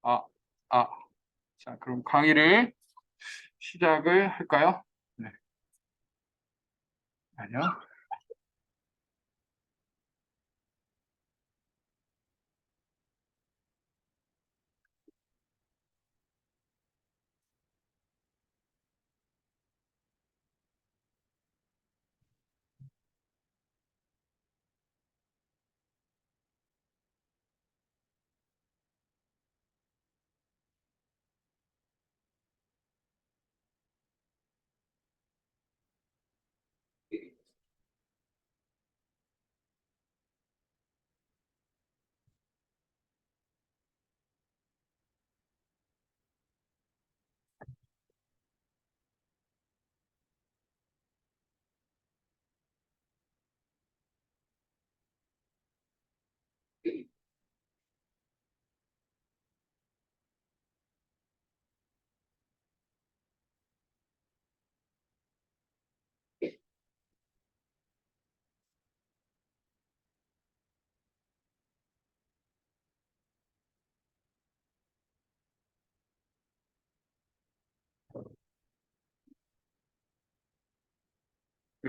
아, 아. 자, 그럼 강의를 시작을 할까요? 네. 아니요.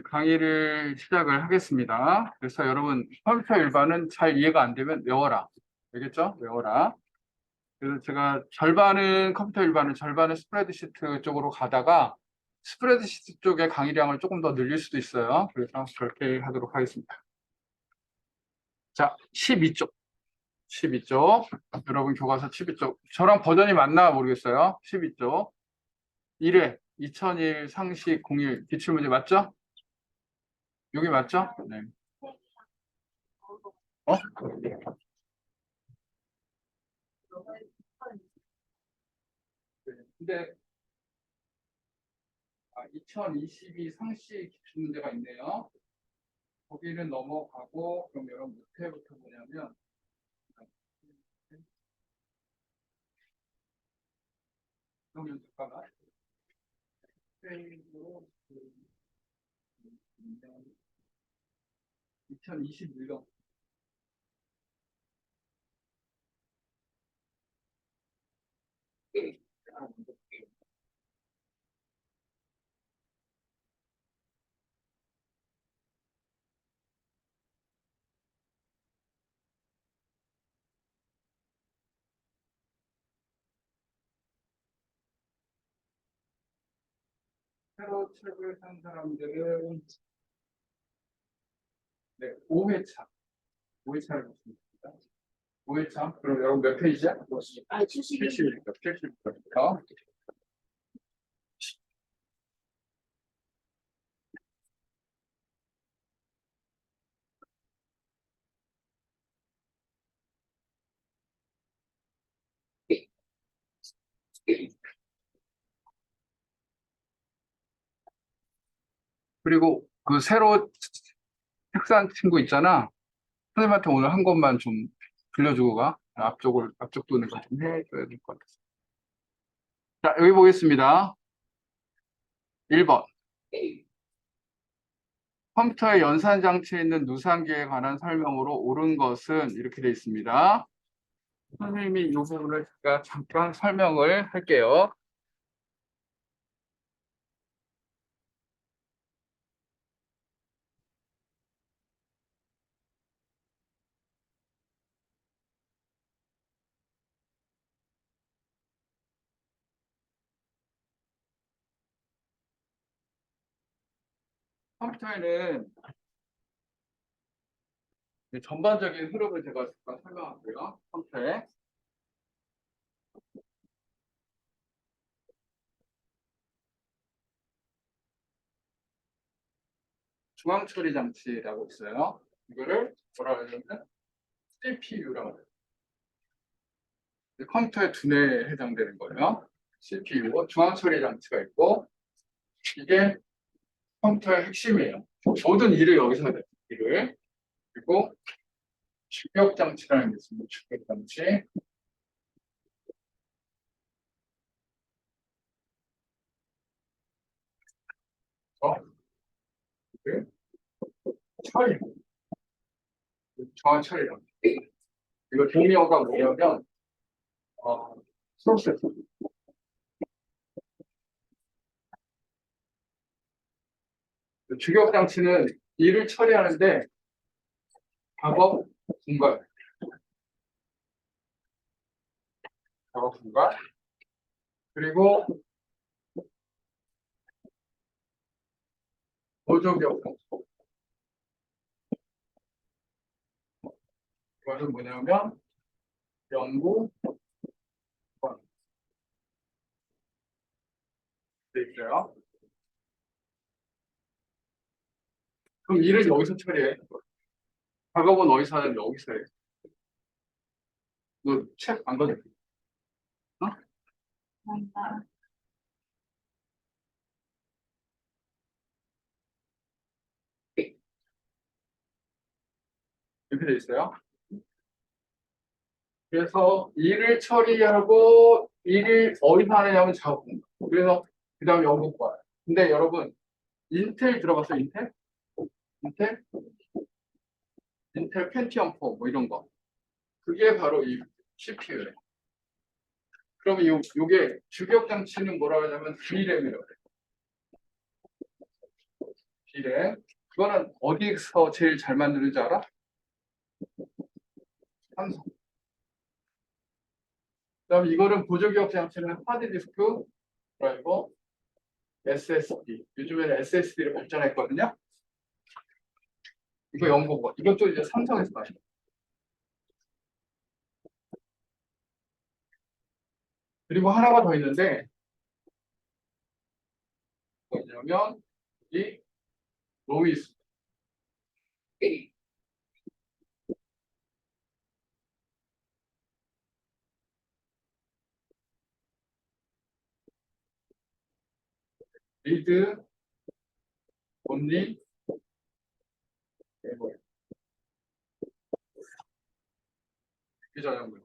강의를 시작을 하겠습니다. 그래서 여러분, 컴퓨터 일반은 잘 이해가 안 되면 외워라. 알겠죠? 외워라. 그래서 제가 절반은 컴퓨터 일반은 절반은 스프레드시트 쪽으로 가다가 스프레드시트 쪽의 강의량을 조금 더 늘릴 수도 있어요. 그래서 그렇게 하도록 하겠습니다. 자, 12쪽. 12쪽. 여러분 교과서 12쪽. 저랑 버전이 맞나 모르겠어요. 12쪽. 1회 2001 상식 01 기출문제 맞죠? 여기 맞죠? 네. 어? 근데 2022 상식 기출문제가 있네요. 거기는 넘어가고 그럼 여러분 몇 회부터 보냐면 그러면 잠깐만. 페이지로 2021년 새로 책을 산 사람들은 네, 5회차 5회차를 봤습니다. 5회차 그럼 여러분 몇 페이지야? 70일부터 70부터 그리고 그 새로 책산 친구 있잖아. 선생님한테 오늘 한 것만 좀 빌려주고 가. 앞쪽 도는 좀 해줘야 될 것 같아. 자, 여기 보겠습니다. 1번. 컴퓨터의 연산 장치에 있는 누산기에 관한 설명으로 옳은 것은 이렇게 되어 있습니다. 선생님이 이 부분을 제가 잠깐 설명을 할게요. 컴퓨터에는 전반적인 흐름을 제가 잠깐 설명할게요. 컴퓨터에 중앙 처리 장치라고 있어요. 이거를 뭐라 그러냐면 CPU라고 해요. 컴퓨터의 두뇌에 해당되는 거예요. CPU, 중앙 처리 장치가 있고 이게 컴퓨터의 핵심이에요. 모든 일을 여기서 해요. 일을. 그리고 출력 장치라는 게 있습니다. 출력 장치. 어, 그 처리, 중앙 처리 장치. 이거 동의어가 뭐냐면 프로세스. 주격 장치는 일을 처리하는데 작업 공간, 작업 공간, 그리고 보조기업. 이것은 뭐냐면 연구 공간 돼 있어요. 그럼 일을 여기서 처리해. 작업은 어디서 하는데 여기서 해. 너 책 안 가져? 어? 이렇게 돼 있어요. 그래서 일을 처리하고 일을 어디서 하느냐면 작업 공간. 그래서 그 다음에 연구 공간. 근데 여러분 인텔 들어봤어요? 인텔? 인텔? 인텔 펜티엄 4 뭐 이런 거. 그게 바로 이 CPU예요. 그러면 요게 주격 장치는 뭐라고 하냐면 D램이라고 해요. D램. 그거는 어디서 제일 잘 만드는지 알아? 삼성. 그다음 이거는 보조기억 장치는 하드디스크 드라이버, SSD. 요즘에는 SSD를 발전했거든요. 이거 연구고. 이것도 이제 삼성에서 나요. 그리고 하나가 더 있는데 뭐냐면 이 로이스. 리드 온리 메모리. 이 전형물.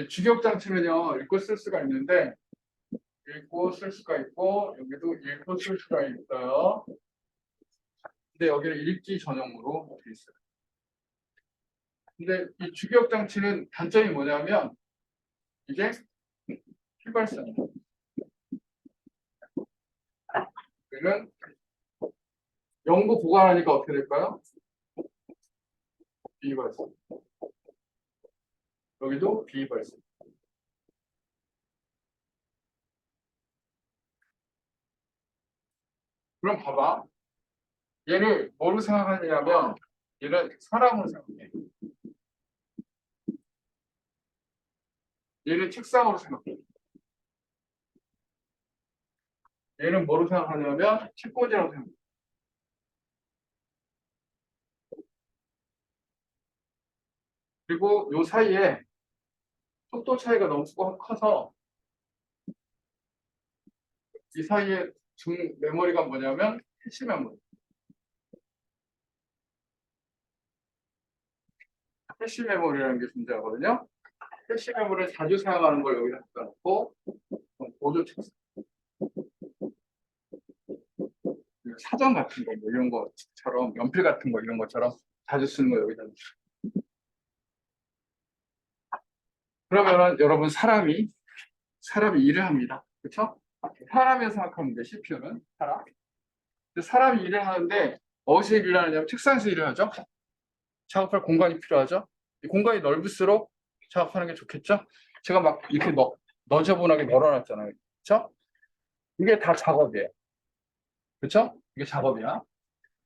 주격 장치는요 읽고 쓸 수가 있는데 읽고 쓸 수가 있고 여기도 읽고 쓸 수가 있어요. 근데 여기는 읽기 전용으로 되어 있어요. 근데 이 주격 장치는 단점이 뭐냐면 이게 휘발성. 그러면 연구 보관하니까 어떻게 될까요? 비발성. 여기도 비발성. 그럼 봐봐. 얘를 뭐로 생각하냐면 얘는 사람으로 생각해. 얘는 책상으로 생각해. 얘는 뭐로 생각하냐면 책꽂이라고 생각해. 그리고 요 사이에 속도 차이가 너무 커서 이 사이에 중 메모리가 뭐냐면 캐시 메모리. 캐시 메모리라는 게 존재하거든요. 캐시 메모리를 자주 사용하는 걸 여기다 갖다 놓고 보조 책상, 사전 같은 거, 뭐 이런 것처럼 연필 같은 거 이런 것처럼 자주 쓰는 거 여기다 놓고. 그러면은 여러분 사람이 일을 합니다. 그렇죠? 사람을 생각하면 돼. CPU는 사람. 근데 사람이 일을 하는데 어디서 일을 하느냐면 책상에서 일을 하죠. 작업할 공간이 필요하죠. 이 공간이 넓을수록 작업하는 게 좋겠죠. 제가 막 이렇게 너저분하게 널어놨잖아요. 그렇죠? 이게 다 작업이에요. 그렇죠? 이게 작업이야.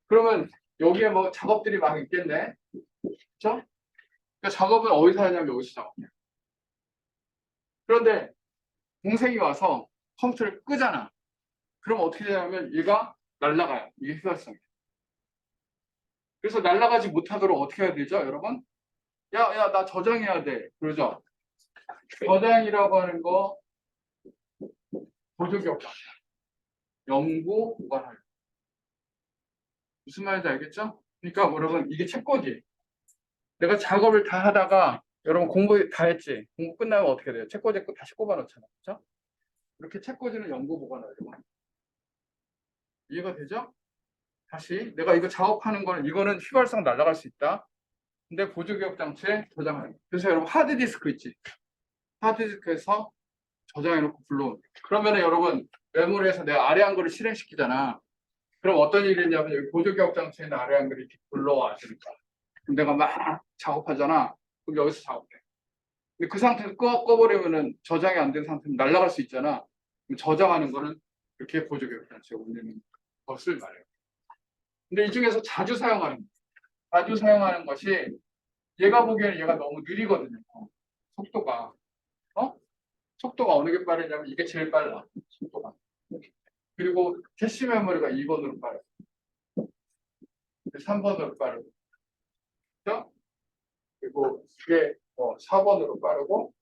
그러면 여기에 뭐 작업들이 막 있겠네. 그렇죠? 그러니까 작업은 어디서 하냐면 여기서 작업해요. 그런데 동생이 와서 컴퓨터를 끄잖아. 그럼 어떻게 되냐면 얘가 날아가요. 이게 휘발성이에요. 그래서 날아가지 못하도록 어떻게 해야 되죠, 여러분? 야, 나 저장해야 돼. 그러죠? 저장이라고 하는 거 보조기 없다. 연구 보관할. 무슨 말인지 알겠죠? 그러니까 여러분 이게 책꽂이. 내가 작업을 다 하다가 여러분 공부 다 했지. 공부 끝나면 어떻게 돼요? 책꽂이 다시 꼽아 놓잖아. 그렇죠? 이렇게 책꽂이는 연구 보관하려고. 이해가 되죠? 다시 내가 이거 작업하는 거는 이거는 휘발성 날아갈 수 있다. 근데 보조기억 장치에 저장하는. 그래서 여러분 하드디스크 있지. 하드디스크에서 저장해놓고 불러온. 그러면 여러분 메모리에서 내가 아래 한글을 실행시키잖아. 그럼 어떤 일이 있냐면 여기 보조기억 장치에 있는 아래 한글이 이렇게 불러와 주니까. 그럼 내가 막 작업하잖아. 그럼 여기서 작업해. 근데 그 상태에서 꺼버리면은 저장이 안 된 상태면 날아갈 수 있잖아. 그럼 저장하는 거는 이렇게 보조기억 장치에 올리는 것을 말해요. 근데 이 중에서 자주 사용하는 것이 얘가 보기에는 얘가 너무 느리거든요. 속도가. 어? 속도가 어느 게 빠르냐면 이게 제일 빨라. 속도가. 그리고 캐시 메모리가 2번으로 빠르고 3번으로 빠르고 그죠? 그리고 이게 4번으로 빠르고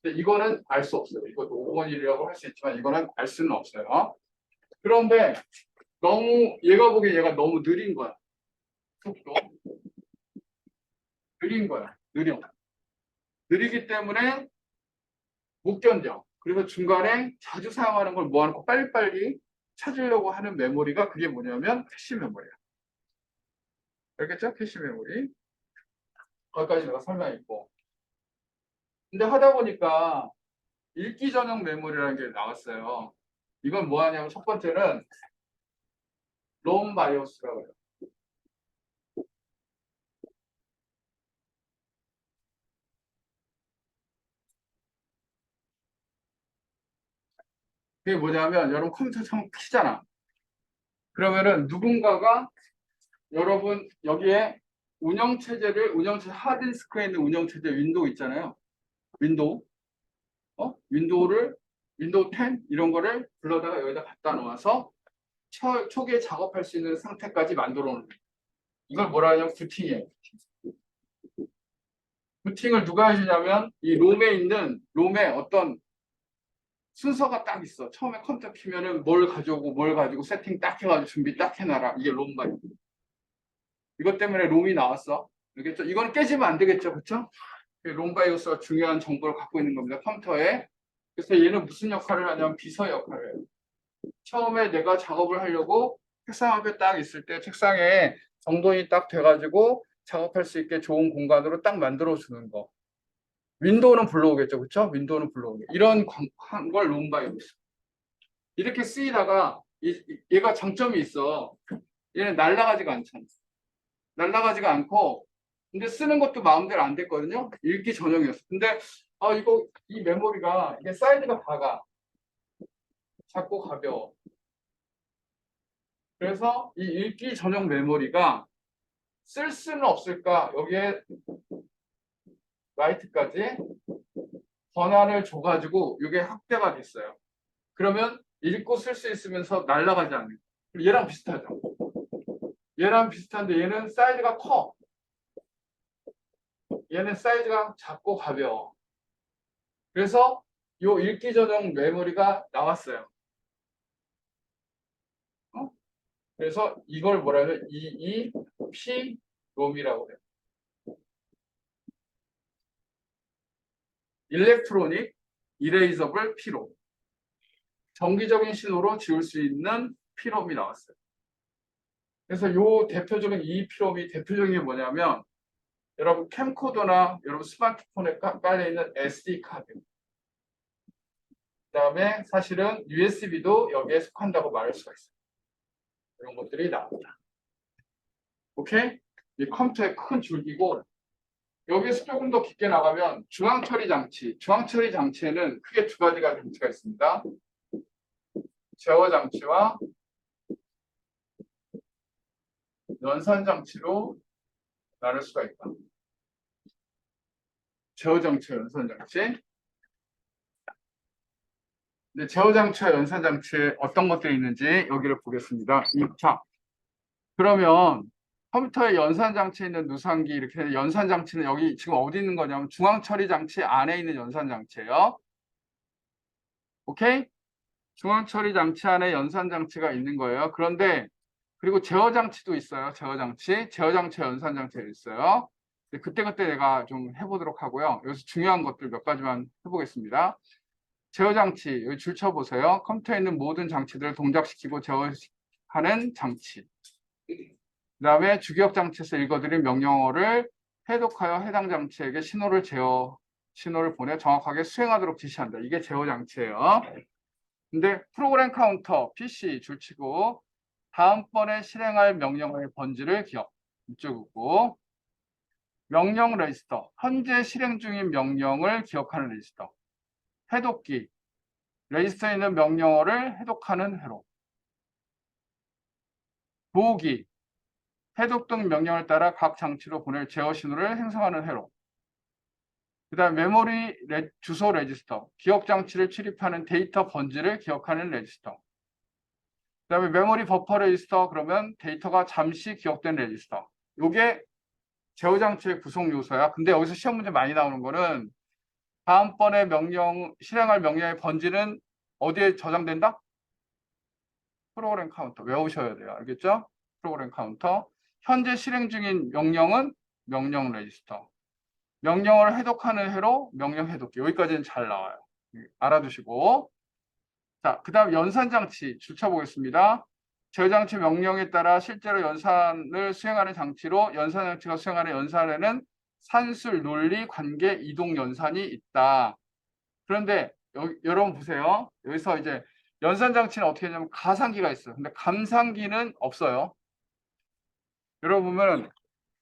근데 이거는 알 수 없어요. 이것도 5번이라고 할 수 있지만 이거는 알 수는 없어요. 그런데 너무 얘가 보기에 얘가 너무 느린 거야. 속도. 느린 거야. 느리기 때문에 못 견뎌. 그래서 중간에 자주 사용하는 걸 모아놓고 빨리빨리 찾으려고 하는 메모리가 그게 뭐냐면 캐시 메모리야. 알겠죠? 캐시 메모리. 거기까지 내가 설명했고. 근데 하다 보니까 읽기 전용 메모리라는 게 나왔어요. 이건 뭐 하냐면 첫 번째는 롬 바이오스라고 해요. 그게 뭐냐면 여러분 컴퓨터 처음 키잖아. 그러면은 누군가가 여러분 여기에 운영체제 하드디스크에 있는 운영체제 윈도우 있잖아요. 윈도우. 윈도우 10 이런 거를 불러다가 여기다 갖다 놓아서 초기에 작업할 수 있는 상태까지 만들어 놓는 거예요. 이걸 뭐라 하냐면 부팅이에요. 부팅을 누가 해주냐면 이 롬에 어떤 순서가 딱 있어. 처음에 컴퓨터 키면은 뭘 가져오고 뭘 가지고 세팅 딱 해가지고 준비 딱 해놔라. 이게 롬바이오. 이것 때문에 롬이 나왔어. 알겠죠? 이건 깨지면 안 되겠죠. 그렇죠? 롬바이오스가 중요한 정보를 갖고 있는 겁니다. 컴퓨터에. 그래서 얘는 무슨 역할을 하냐면 비서 역할을 해요. 처음에 내가 작업을 하려고 책상 앞에 딱 있을 때 책상에 정돈이 딱 돼가지고 작업할 수 있게 좋은 공간으로 딱 만들어주는 거. 윈도우는 불러오겠죠. 그렇죠? 윈도우는 불러오게. 이런 걸 롬바이오스. 이렇게 쓰이다가 얘가 장점이 있어. 얘는 날아가지가 않잖아. 날아가지가 않고 근데 쓰는 것도 마음대로 안 됐거든요. 읽기 전용이었어. 근데 이 메모리가 이게 사이즈가 작고 가벼워. 그래서 이 읽기 전용 메모리가 쓸 수는 없을까? 여기에 라이트까지 권한을 줘가지고 이게 확대가 됐어요. 그러면 읽고 쓸 수 있으면서 날아가지 않는. 얘랑 비슷하죠. 얘랑 비슷한데 얘는 사이즈가 커. 얘는 사이즈가 작고 가벼워. 그래서 이 읽기 전용 메모리가 나왔어요. 그래서 이걸 뭐라 해요? EEP 롬이라고 해요. 일렉트로닉 이레이저블 피롬. 정기적인 신호로 지울 수 있는 피롬이 나왔어요. 그래서 대표적인 이 피롬이 대표적인 게 뭐냐면 여러분 캠코더나 여러분 스마트폰에 깔려 있는 SD 카드. 그다음에 사실은 USB도 여기에 속한다고 말할 수가 있어요. 이런 것들이 나옵니다. 오케이? 이 컴퓨터의 큰 줄기고 여기에서 조금 더 깊게 나가면 중앙처리 장치. 중앙처리 장치에는 크게 두 가지가 장치가 있습니다. 제어 장치와 연산 장치로 나눌 수가 있다. 제어 장치와 연산 장치. 근데 제어 장치와 연산 장치에 어떤 것들이 있는지 여기를 보겠습니다. 자, 그러면 컴퓨터의 연산 장치에 있는 누상기 이렇게 연산 장치는 여기 지금 어디 있는 거냐면 중앙 처리 장치 안에 있는 연산 장치예요. 오케이? 중앙 처리 장치 안에 연산 장치가 있는 거예요. 그런데 그리고 제어 장치도 있어요. 제어 장치, 연산 장치가 있어요. 그때그때 내가 좀 해보도록 하고요. 여기서 중요한 것들 몇 가지만 해보겠습니다. 제어 장치, 여기 줄 쳐보세요. 컴퓨터에 있는 모든 장치들을 동작시키고 제어하는 장치. 그 다음에 주기억 장치에서 읽어드린 명령어를 해독하여 해당 장치에게 신호를 제어하는 신호를 보내 정확하게 수행하도록 지시한다. 이게 제어 장치예요. 근데 프로그램 카운터, PC 줄치고 다음번에 실행할 명령어의 번지를 기억. 이쪽이고 명령 레지스터, 현재 실행 중인 명령을 기억하는 레지스터. 해독기, 레지스터에 있는 명령어를 해독하는 회로. 도우기, 해독 등 명령을 따라 각 장치로 보낼 제어 신호를 행성하는 회로. 그 다음 메모리 주소 레지스터, 기억 장치를 출입하는 데이터 번지를 기억하는 레지스터. 그 다음에 메모리 버퍼 레지스터, 그러면 데이터가 잠시 기억된 레지스터. 이게 제어 장치의 구성 요소야. 근데 여기서 시험 문제 많이 나오는 거는 다음번에 실행할 명령의 번지는 어디에 저장된다? 프로그램 카운터 외우셔야 돼요. 알겠죠? 프로그램 카운터. 현재 실행 중인 명령은 명령 레지스터. 명령을 해독하는 회로 명령 해독기. 여기까지는 잘 나와요. 알아두시고. 자, 그 다음 연산장치 줄쳐 보겠습니다. 제어장치 명령에 따라 실제로 연산을 수행하는 장치로 연산장치가 수행하는 연산에는 산술, 논리, 관계, 이동 연산이 있다. 그런데 여러분 보세요. 여기서 이제 연산장치는 어떻게 하냐면 가상기가 있어요. 근데 감상기는 없어요. 여러분 보면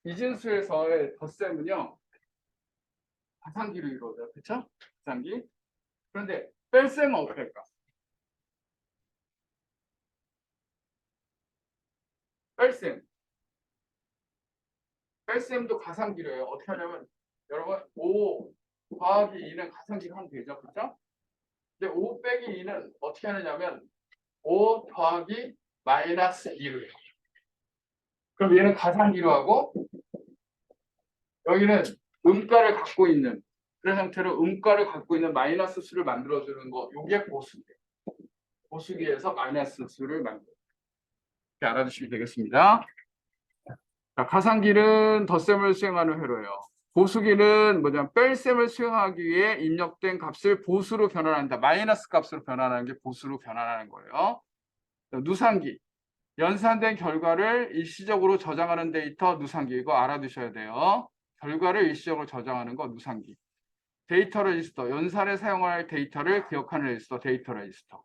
이진수에서의 덧셈은요. 가상기로 이루어져요. 그렇죠? 가상기. 그런데 뺄셈은 어떻게 할까? 뺄셈. 뺄셈도 가상기로 해요. 어떻게 하냐면 여러분 5 더하기 2는 가상기로 하면 되죠. 그렇죠? 근데 5 빼기 2는 어떻게 하느냐면 5 더하기 마이너스 2를 해요. 그럼 얘는 가상기로 하고 여기는 음가를 갖고 있는 그런 형태로 음가를 갖고 있는 마이너스 수를 만들어주는 거 이게 보수기예요. 보수기에서 마이너스 수를 만들어요. 이렇게 알아두시면 되겠습니다. 자, 가상기는 덧셈을 수행하는 회로예요. 보수기는 뭐냐면 뺄셈을 수행하기 위해 입력된 값을 보수로 변환한다. 마이너스 값으로 변환하는 게 보수로 변환하는 거예요. 자, 누상기. 연산된 결과를 일시적으로 저장하는 데이터 누상기. 이거 알아두셔야 돼요. 결과를 일시적으로 저장하는 거 누상기. 데이터 레지스터. 연산에 사용할 데이터를 기억하는 레지스터. 데이터 레지스터.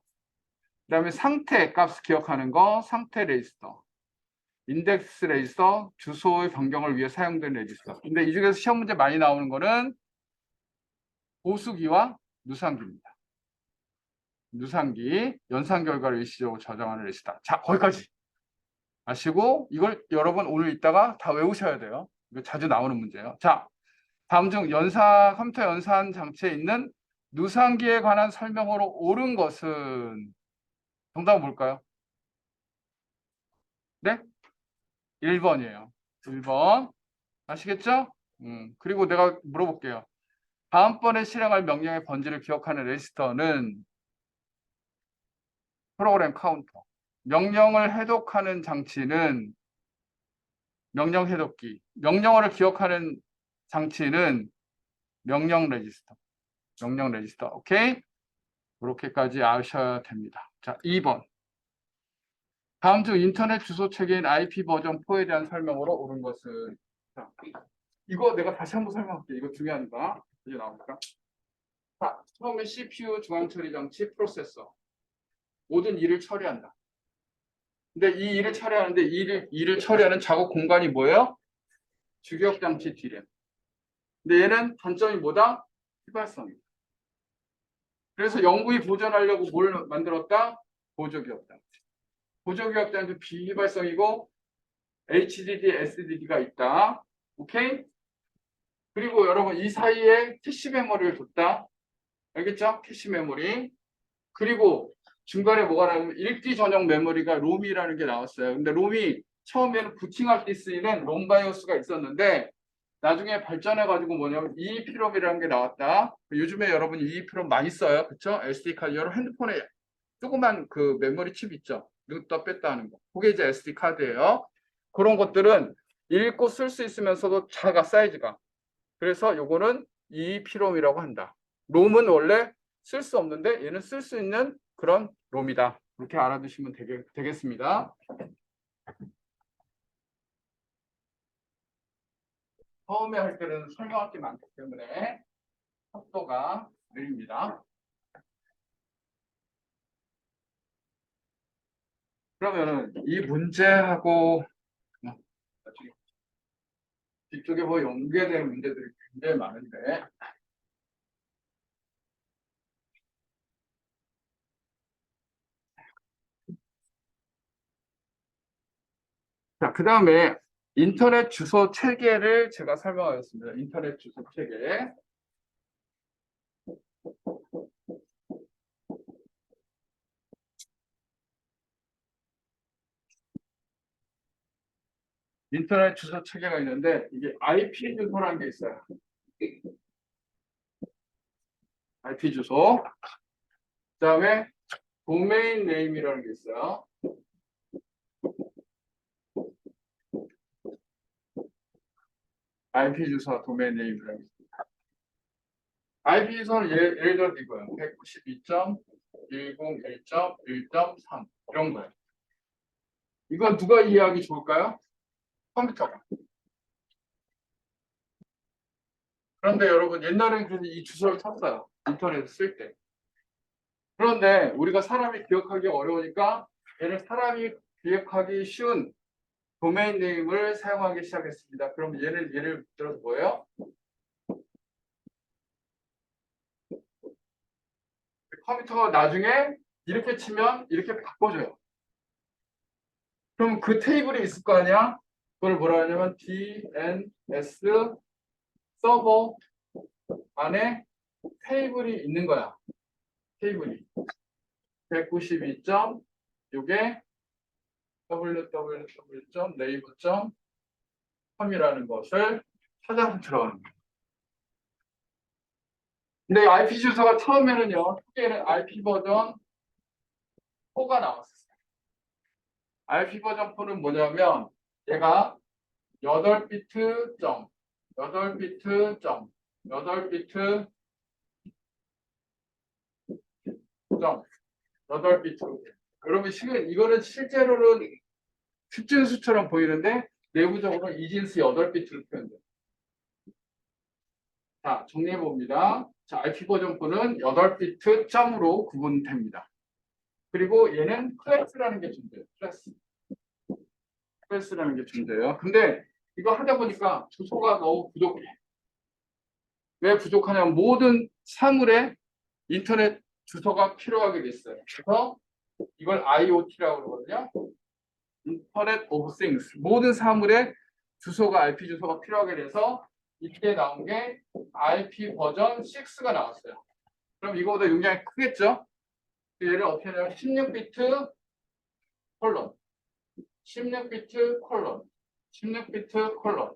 그 다음에 상태 값 기억하는 거 상태 레지스터. 인덱스 레지스터, 주소의 변경을 위해 사용된 레지스터. 근데 이 중에서 시험 문제 많이 나오는 거는 보수기와 누상기입니다. 누상기, 연산 결과를 일시적으로 저장하는 레지스터. 자, 거기까지 아시고 이걸 여러분 오늘 이따가 다 외우셔야 돼요. 이거 자주 나오는 문제예요. 자, 다음 중 컴퓨터 연산 장치에 있는 누상기에 관한 설명으로 옳은 것은 정답은 뭘까요? 네? 1번이에요. 1번. 아시겠죠? 그리고 내가 물어볼게요. 다음번에 실행할 명령의 번지를 기억하는 레지스터는 프로그램 카운터. 명령을 해독하는 장치는 명령 해독기. 명령어를 기억하는 장치는 명령 레지스터. 명령 레지스터. 오케이? 그렇게까지 아셔야 됩니다. 자, 2번. 다음 중 인터넷 주소 체계인 IP 버전 4에 대한 설명으로 옳은 것은 자, 이거 내가 다시 한번 설명할게요. 이거 중요하니까. 이제 나옵니까? 자, 처음에 CPU 중앙 처리 장치 프로세서. 모든 일을 처리한다. 근데 이 일을 처리하는데 일을 처리하는 작업 공간이 뭐예요? 주기억 장치 D램. 근데 얘는 단점이 뭐다? 휘발성이다. 그래서 영구히 보존하려고 뭘 만들었다? 보조기억 장치. 보조기억 장치 비휘발성이고 HDD, SDD가 있다. 오케이? 그리고 여러분 이 사이에 캐시 메모리를 뒀다. 알겠죠? 캐시 메모리. 그리고 중간에 뭐가 나오면 읽기 전용 메모리가 롬이라는 게 나왔어요. 근데 롬이 처음에는 부팅할 때 쓰이는 롬바이오스가 있었는데 나중에 발전해가지고 뭐냐면 EEPROM이라는 게 나왔다. 요즘에 여러분 EEPROM 많이 써요. 그쵸? SD 카드 여러분 핸드폰에 조그만 그 메모리 칩 있죠? 넣었다 뺐다 하는 거. 그게 이제 SD 카드예요. 그런 것들은 읽고 쓸 수 있으면서도 작아 사이즈가. 그래서 요거는 EEPROM이라고 한다. 롬은 원래 쓸 수 없는데 얘는 쓸 수 있는 그런 롬이다. 이렇게 알아두시면 되겠습니다. 처음에 할 때는 설명할 게 많기 때문에 속도가 느립니다. 그러면은 이 문제하고 뒤쪽에 뭐 연계되는 문제들이 굉장히 많은데, 자, 그 다음에 인터넷 주소 체계를 제가 설명하겠습니다. 인터넷 주소 체계. 인터넷 주소 체계가 있는데 이게 IP 주소라는 게 있어요. IP 주소. 그다음에 도메인 네임이라는 게 있어요. IP 주소와 도메인 네임이라는 게 있어요. IP 주소는 예를 들어 이거예요. 192.101.1.3 이런 거예요. 이거 누가 이해하기 좋을까요? 컴퓨터가. 그런데 여러분 옛날에는 그래서 이 주소를 쳤어요. 인터넷 쓸 때. 그런데 우리가 사람이 기억하기 어려우니까 얘를 사람이 기억하기 쉬운 도메인 네임을 사용하기 시작했습니다. 그럼 얘는 예를 들어서 뭐예요? 컴퓨터가 나중에 이렇게 치면 이렇게 바꿔줘요. 그럼 그 테이블이 있을 거 아니야? 그걸 뭐라 하냐면 DNS 서버 안에 테이블이 있는 거야. 테이블이 192점 요게 www.naver.com이라는 것을 찾아서 들어가는 거예요. 근데 IP 주소가 처음에는요, 초기에는 IP 버전 4가 나왔어요. IP 버전 4는 뭐냐면 얘가 8비트 점, 8비트 점, 8비트 점, 8비트. 여러분 지금 이거는 실제로는 숫진수처럼 보이는데 내부적으로 이진수 8비트를 표현돼요. 자, 정리해 봅니다. 자, IP 버전 4는 8비트 점으로 구분됩니다. 그리고 얘는 클래스라는 게 존재해요. 클래스라는 게 존재해요. 근데 이거 하다 보니까 주소가 너무 부족해. 왜 부족하냐면 모든 사물에 인터넷 주소가 필요하게 됐어요. 그래서 이걸 IoT라고 그러거든요. 인터넷 오브 싱스. 모든 사물에 주소가 IP 주소가 필요하게 돼서 이때 나온 게 IP 버전 6가 나왔어요. 그럼 이거보다 용량이 크겠죠? 얘를 어떻게 하냐면 16비트 콜론, 16비트 콜론, 16비트 콜론.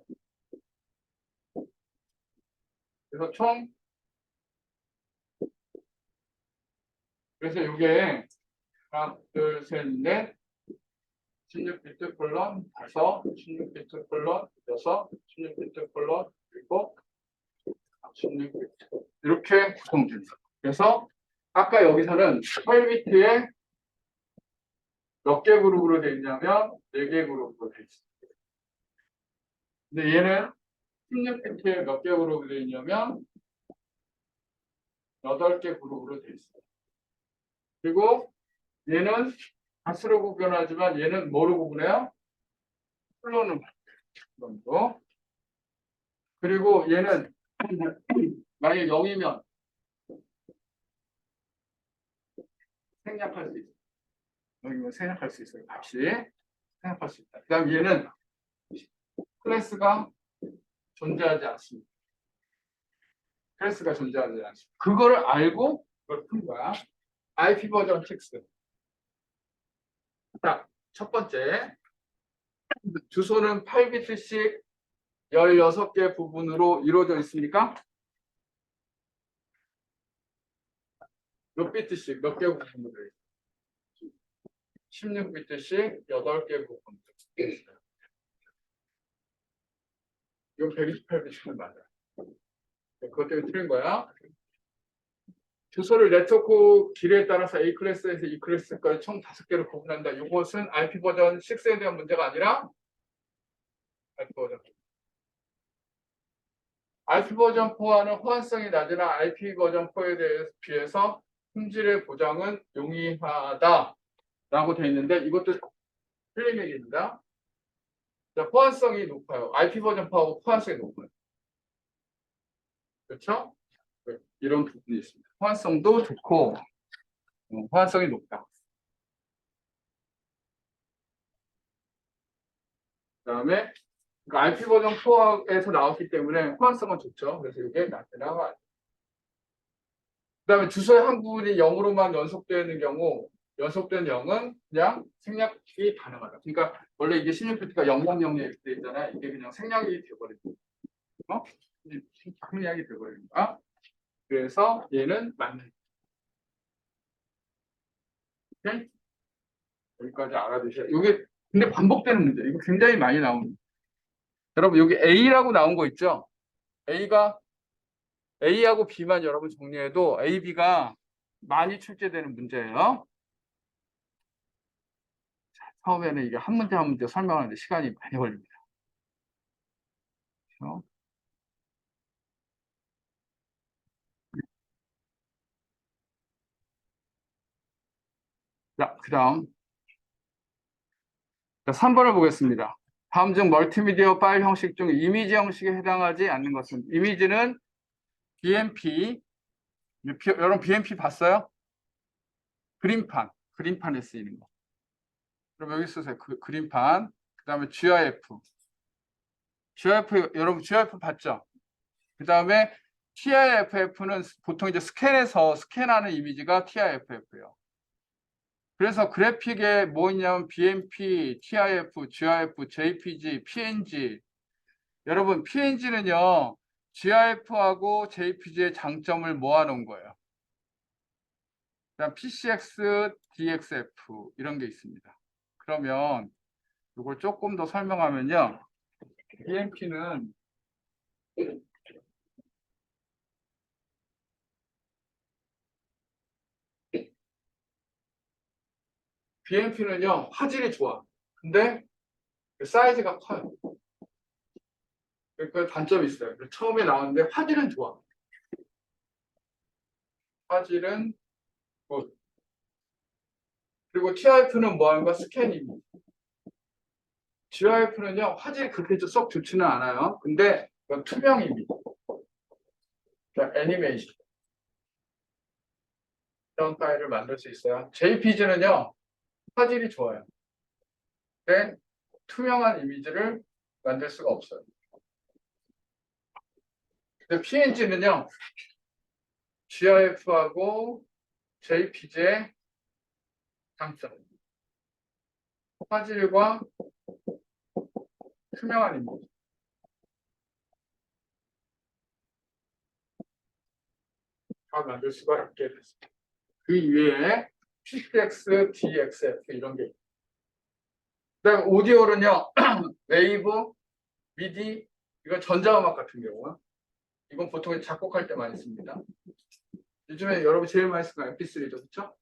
그래서 총 그래서 이게 하나, 둘, 셋, 넷, 16비트 콜론, 5, 16비트 콜론, 6, 16비트 콜론, 7, 16비트. 이렇게 구성됩니다. 그래서 아까 여기서는 8비트에 몇 개 그룹으로 되어 있냐면 4개 그룹으로 되어 있습니다. 근데 얘는 16비트에 몇 개 그룹으로 되어 있냐면 8개 그룹으로 되어 있습니다. 그리고 얘는 가스로 구분하지만 얘는 뭐로 구분해요? 콜론으로 구분해요. 그리고 얘는 만약에 0이면 생략할 수 있어요. 0이면 생략할 수 있어요. 값이 생략할 수 있다. 그 다음 얘는 클래스가 존재하지 않습니다. 클래스가 존재하지 않습니다. 그거를 알고 그걸 푼 거야. IP 버전 6. 자, 첫 번째. 주소는 8비트씩 16개 부분으로 이루어져 있습니까? 몇 비트씩 몇 개 부분으로 있어요? 16비트씩 8개 부분으로 있어요. 이건 128비트는 맞아요. 그것 때문에 틀린 거야. 주소를 네트워크 길이에 따라서 A 클래스에서 E 클래스까지 총 5개로 구분한다. 이것은 IP 버전 6에 대한 문제가 아니라 IP 버전 IP 버전 4와는 호환성이 낮으나 IP 버전 4에 비해서 품질의 보장은 용이하다라고 되어 있는데 이것도 틀린 얘기입니다. 자, 호환성이 높아요. IP 버전 4하고 호환성이 높아요. 그렇죠? 네, 이런 부분이 있습니다. 호환성도 좋고 호환성이 높다. 그다음에 IP 버전 4에서 나왔기 때문에 호환성은 좋죠. 그래서 이게 나타나와. 그다음에 주소의 한 부분이 0으로만 연속되는 경우 연속된 0은 그냥 생략이 가능하다. 그러니까 원래 이게 16비트가 0000에 이렇게 돼 있잖아요. 이게 그냥 생략이 돼버립니다. 생략이 돼버립니다. 그래서 얘는 맞는. 오케이? 여기까지 알아두셔야. 이게 근데 반복되는 문제. 이거 굉장히 많이 나옵니다. 여러분 여기 A라고 나온 거 있죠? A가 A하고 B만 여러분 정리해도 A, B가 많이 출제되는 문제예요. 처음에는 이게 한 문제 한 문제 설명하는데 시간이 많이 걸립니다. 그렇죠? 자, 그다음 3번을 보겠습니다. 다음 중 멀티미디어 파일 형식 중 이미지 형식에 해당하지 않는 것은 이미지는 BMP 여러분 BMP 봤어요? 그림판에 쓰이는 거. 그럼 여기 쓰세요. 그림판. 그다음에 GIF 여러분 GIF 봤죠? 그다음에 TIFF는 보통 이제 스캔해서 스캔하는 이미지가 TIFF예요. 그래서 그래픽에 뭐 있냐면 BMP, TIF, GIF, JPG, PNG. 여러분 PNG는요. GIF하고 JPG의 장점을 모아놓은 거예요. 그다음 PCX, DXF 이런 게 있습니다. 그러면 이걸 조금 더 설명하면요. BMP는요. 화질이 좋아. 근데 사이즈가 커요. 그러니까 단점이 있어요. 처음에 나왔는데 화질은 좋아. 화질은 뭐 그리고 TIF는 뭐 하는 거 스캔입니다. GIF는요 화질이 그렇게 썩 좋지는 않아요. 근데 투명입니다. 그러니까 애니메이션 이런 파일을 만들 수 있어요. JPG는요 화질이 좋아요. 근데 투명한 이미지를 만들 수가 없어요. 근데 PNG는요 GIF하고 JPG의 장점 화질과 투명한 이미지 다 만들 수가 있게 됐습니다. 그 이외에 PTX, DXF 이런 게 있어요. 그다음 오디오는요 웨이브, 미디 이건 전자음악 같은 경우 이건 보통 작곡할 때 많이 씁니다. 요즘에 여러분 제일 많이 쓰는 거 MP3죠, 그렇죠?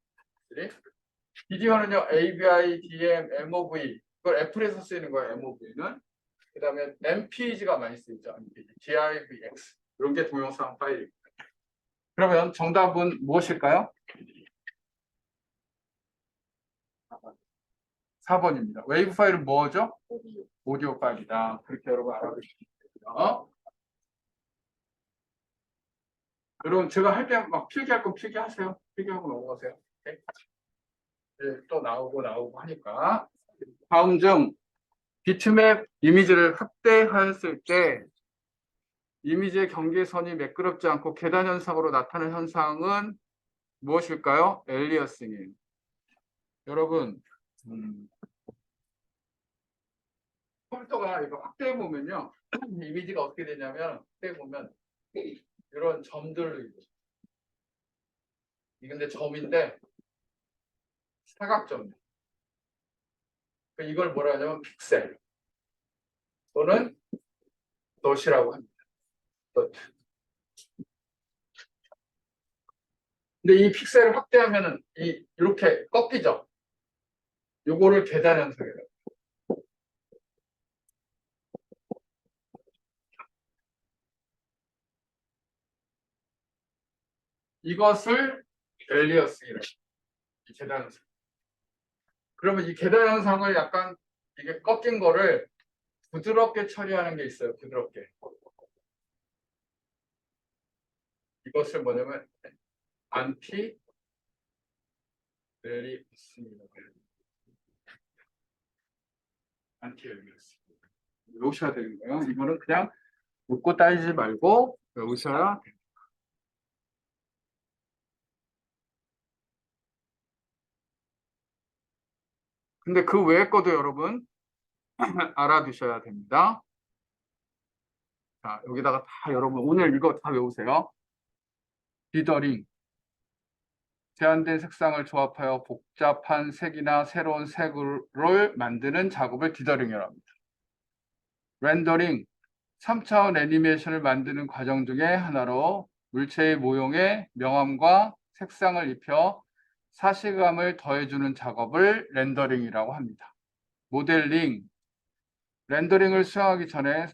비디오는요 AVI, DM, MOV 이걸 애플에서 쓰이는 거예요. MOV는 그다음에 MPEG가 많이 쓰이죠. MPEG, GIVX 이런 게 동영상 파일입니다. 그러면 정답은 무엇일까요? 4번입니다. 웨이브 파일은 뭐죠? 오디오 파일이다. 그렇게 여러분 알아두시면 돼요. 여러분 제가 할 때 막 필기할 건 필기하세요. 필기하고 넘어가세요. 네? 네, 또 나오고 하니까 다음 중 비트맵 이미지를 확대하였을 때 이미지의 경계선이 매끄럽지 않고 계단 현상으로 나타나는 현상은 무엇일까요? 엘리어싱이. 여러분 컴퓨터가 이거 확대해 보면요 이미지가 어떻게 되냐면 확대해 보면 이런 점들로 이루어져요. 이 근데 점인데 사각점. 이걸 뭐라 하냐면 픽셀 또는 덧이라고 합니다. 덧. 근데 이 픽셀을 확대하면은 이렇게 꺾이죠. 요거를 계단 현상이라고. 이것을 엘리어스이라고. 이 계단 현상. 그러면 이 계단 현상을 약간 이게 꺾인 거를 부드럽게 처리하는 게 있어요. 부드럽게. 이것을 뭐냐면 안티 엘리어스입니다. 안티 엘리어스. 외우셔야 되는 거예요. 이거는 그냥 묻고 따지지 말고 외우셔야 돼요. 근데 그 외의 것도 여러분 알아두셔야 됩니다. 자, 여기다가 다 여러분 오늘 이거 다 외우세요. 디더링. 제한된 색상을 조합하여 복잡한 색이나 새로운 색을 만드는 작업을 디더링이라고 합니다. 렌더링. 3차원 애니메이션을 만드는 과정 중에 하나로 물체의 모형에 명암과 색상을 입혀 사실감을 더해주는 작업을 렌더링이라고 합니다. 모델링. 렌더링을 수행하기 전에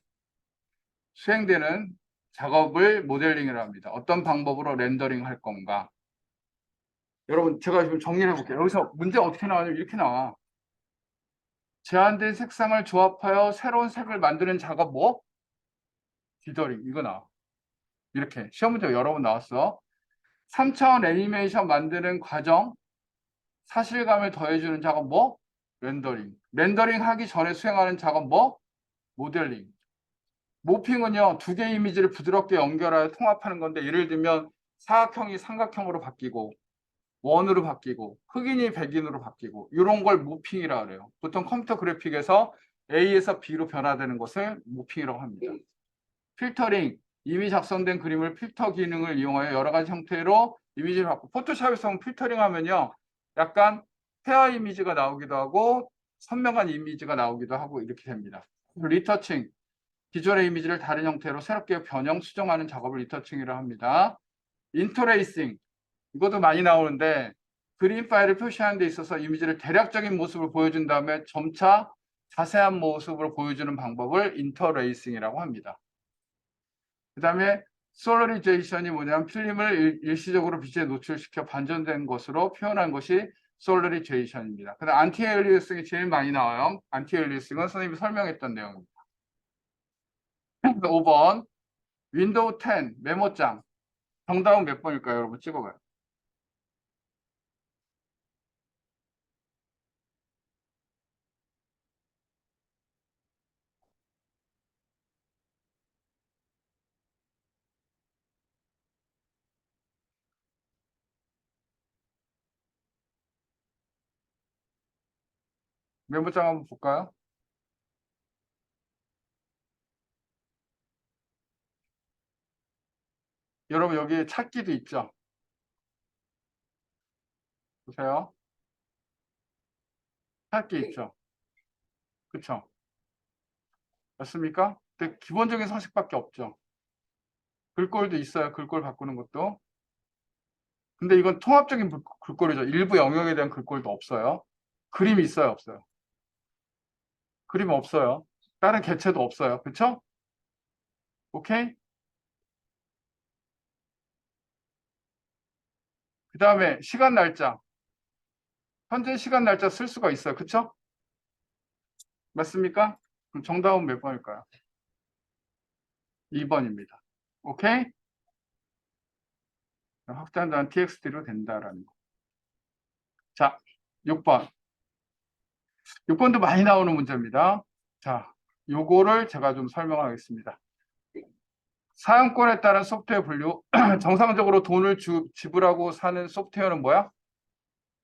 수행되는 작업을 모델링이라고 합니다. 어떤 방법으로 렌더링 할 건가? 여러분 제가 지금 정리를 해볼게요. 여기서 문제 어떻게 나와요? 이렇게 나와. 제한된 색상을 조합하여 새로운 색을 만드는 작업 뭐? 디더링. 이거 나와. 이렇게 시험 문제 여러 번 나왔어. 3차원 애니메이션 만드는 과정, 사실감을 더해주는 작업 뭐? 렌더링. 렌더링 하기 전에 수행하는 작업 뭐? 모델링. 모핑은요, 두 개의 이미지를 부드럽게 연결하여 통합하는 건데, 예를 들면 사각형이 삼각형으로 바뀌고 원으로 바뀌고 흑인이 백인으로 바뀌고 이런 걸 모핑이라고 그래요. 보통 컴퓨터 그래픽에서 A에서 B로 변화되는 것을 모핑이라고 합니다. 필터링. 이미 작성된 그림을 필터 기능을 이용하여 여러 가지 형태로 이미지를 바꾸고, 포토샵에서 필터링 하면요, 약간 페어 이미지가 나오기도 하고 선명한 이미지가 나오기도 하고 이렇게 됩니다. 리터칭. 기존의 이미지를 다른 형태로 새롭게 변형, 수정하는 작업을 리터칭이라고 합니다. 인터레이싱. 이것도 많이 나오는데 그림 파일을 표시하는 데 있어서 이미지를 대략적인 모습을 보여준 다음에 점차 자세한 모습으로 보여주는 방법을 인터레이싱이라고 합니다. 그 다음에 솔러리제이션이 뭐냐면 필름을 일시적으로 빛에 노출시켜 반전된 것으로 표현한 것이 솔러리제이션입니다. 그 다음 안티엘리어싱이 제일 많이 나와요. 안티엘리어싱은 선생님이 설명했던 내용입니다. 5번 윈도우 10 메모장. 정답은 몇 번일까요? 여러분 찍어봐요. 메모장 한번 볼까요? 여러분 여기 찾기도 있죠? 보세요. 찾기 있죠? 그쵸? 맞습니까? 근데 기본적인 서식밖에 없죠. 글꼴도 있어요. 글꼴 바꾸는 것도. 근데 이건 통합적인 글꼴이죠. 일부 영역에 대한 글꼴도 없어요. 그림이 있어요, 없어요? 그림 없어요. 다른 개체도 없어요. 그쵸? 오케이? 그 다음에 시간 날짜. 현재 시간 날짜 쓸 수가 있어요. 그쵸? 맞습니까? 그럼 정답은 몇 번일까요? 2번입니다. 오케이? 확장단 txt로 된다라는 거. 자, 6번. 6번도 많이 나오는 문제입니다. 자, 요거를 제가 좀 설명하겠습니다. 사용권에 따른 소프트웨어 분류. 정상적으로 돈을 지불하고 사는 소프트웨어는 뭐야?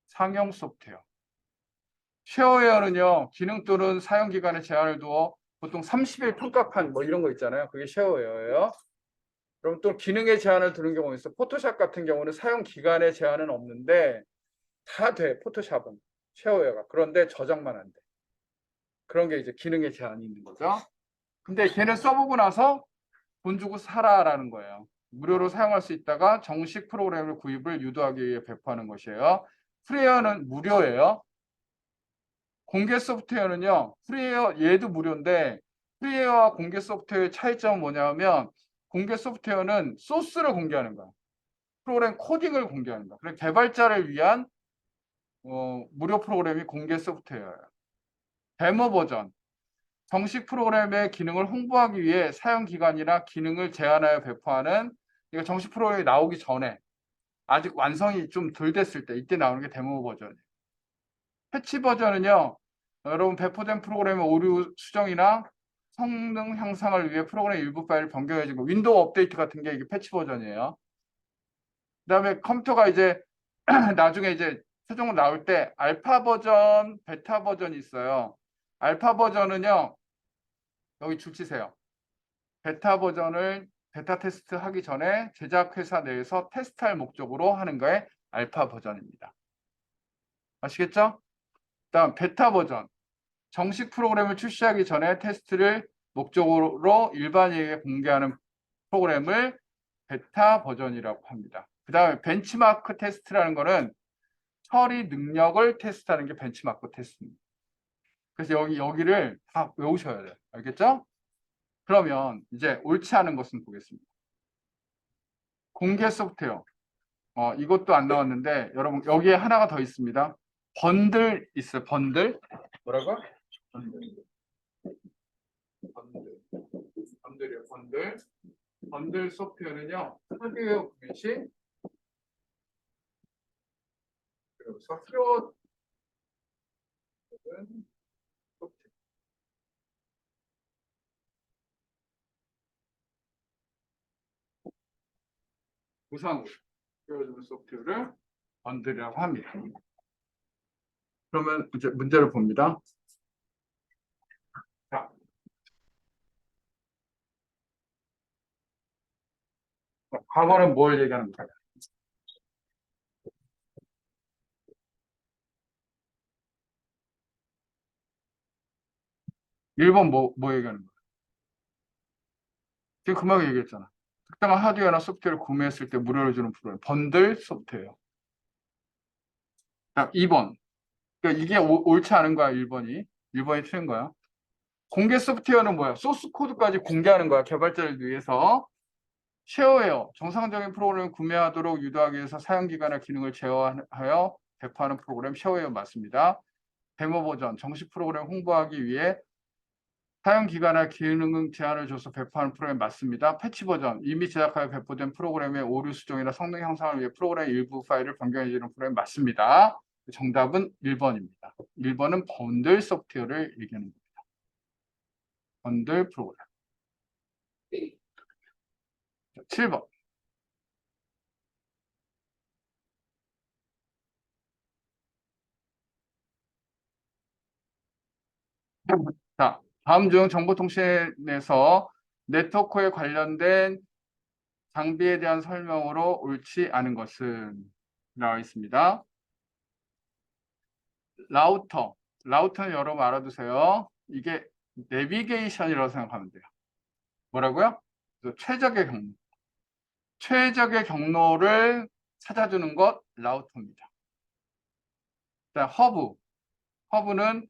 상용 소프트웨어. 쉐어웨어는요, 기능 또는 사용 기간에 제한을 두어 보통 30일 평가판 뭐 이런 거 있잖아요. 그게 쉐어웨어예요. 그럼 또 기능에 제한을 두는 경우가 있어. 포토샵 같은 경우는 사용 기간에 제한은 없는데 다 돼. 포토샵은 쉐어웨어가. 그런데 저장만 안 돼. 그런 게 이제 기능에 제한이 있는 거죠. 근데 걔는 써보고 나서 돈 주고 사라라는 거예요. 무료로 사용할 수 있다가 정식 프로그램을 구입을 유도하기 위해 배포하는 것이에요. 프리웨어는 무료예요. 공개 소프트웨어는요, 프리웨어 얘도 무료인데 프리웨어와 공개 소프트웨어의 차이점은 뭐냐면 공개 소프트웨어는 소스를 공개하는 거야. 프로그램 코딩을 공개합니다. 그래서 개발자를 위한 무료 프로그램이 공개 소프트웨어예요. 데모 버전. 정식 프로그램의 기능을 홍보하기 위해 사용 기간이나 기능을 제한하여 배포하는, 이거 정식 프로그램이 나오기 전에 아직 완성이 좀 덜 됐을 때 이때 나오는 게 데모 버전이에요. 패치 버전은요, 여러분 배포된 프로그램의 오류 수정이나 성능 향상을 위해 프로그램 일부 파일을 변경해준 거, 윈도우 업데이트 같은 게 이게 패치 버전이에요. 그다음에 컴퓨터가 이제 나중에 이제 최종으로 나올 때 알파 버전, 베타 버전이 있어요. 알파 버전은요, 여기 줄 치세요. 베타 버전을 베타 테스트 하기 전에 제작회사 내에서 테스트할 목적으로 하는 거에 알파 버전입니다. 아시겠죠? 다음 베타 버전. 정식 프로그램을 출시하기 전에 테스트를 목적으로 일반인에게 공개하는 프로그램을 베타 버전이라고 합니다. 그 다음에 벤치마크 테스트라는 거는 처리 능력을 테스트하는 게 벤치마크 테스트입니다. 그래서 여기를 다 외우셔야 돼요. 알겠죠? 그러면 이제 옳지 않은 것은 보겠습니다. 공개 소프트웨어. 이것도 안 나왔는데 여러분 여기에 하나가 더 있습니다. 번들 있어요. 번들. 뭐라고? 번들. 번들이요. 번들. 번들 소프트웨어는요. 하드웨어 구매 시 그리고 소프트웨어 구성으로 띄워주는 소프트웨어를 번들이라고 합니다. 그러면 이제 문제를 봅니다. 자, 과거는 뭘 얘기하는 거예요? 1번 뭐 얘기하는 거예요? 지금 금방 얘기했잖아. 특정한 하드웨어나 소프트웨어를 구매했을 때 무료로 주는 프로그램. 번들 소프트웨어. 자, 2번. 그러니까 이게 옳지 않은 거야, 1번이. 1번이 틀린 거야. 공개 소프트웨어는 뭐야? 소스 코드까지 공개하는 거야, 개발자를 위해서. 쉐어웨어, 정상적인 프로그램을 구매하도록 유도하기 위해서 사용기간과 기능을 제어하여 배포하는 프로그램 쉐어웨어 맞습니다. 데모 버전, 정식 프로그램 홍보하기 위해 사용기간과 기능 제한을 줘서 배포하는 프로그램 맞습니다. 패치 버전, 이미 제작하여 배포된 프로그램의 오류 수정이나 성능 향상을 위해 프로그램 일부 파일을 변경해주는 프로그램 맞습니다. 정답은 1번입니다. 1번은 번들 소프트웨어를 얘기하는 겁니다. 번들 프로그램. 7번. 자, 다음 중 정보통신에서 네트워크에 관련된 장비에 대한 설명으로 옳지 않은 것은 나와 있습니다. 라우터. 라우터는 여러분 알아두세요. 이게 내비게이션이라고 생각하면 돼요. 뭐라고요? 그래서 최적의 경로. 최적의 경로를 찾아주는 것 라우터입니다. 자, 허브. 허브는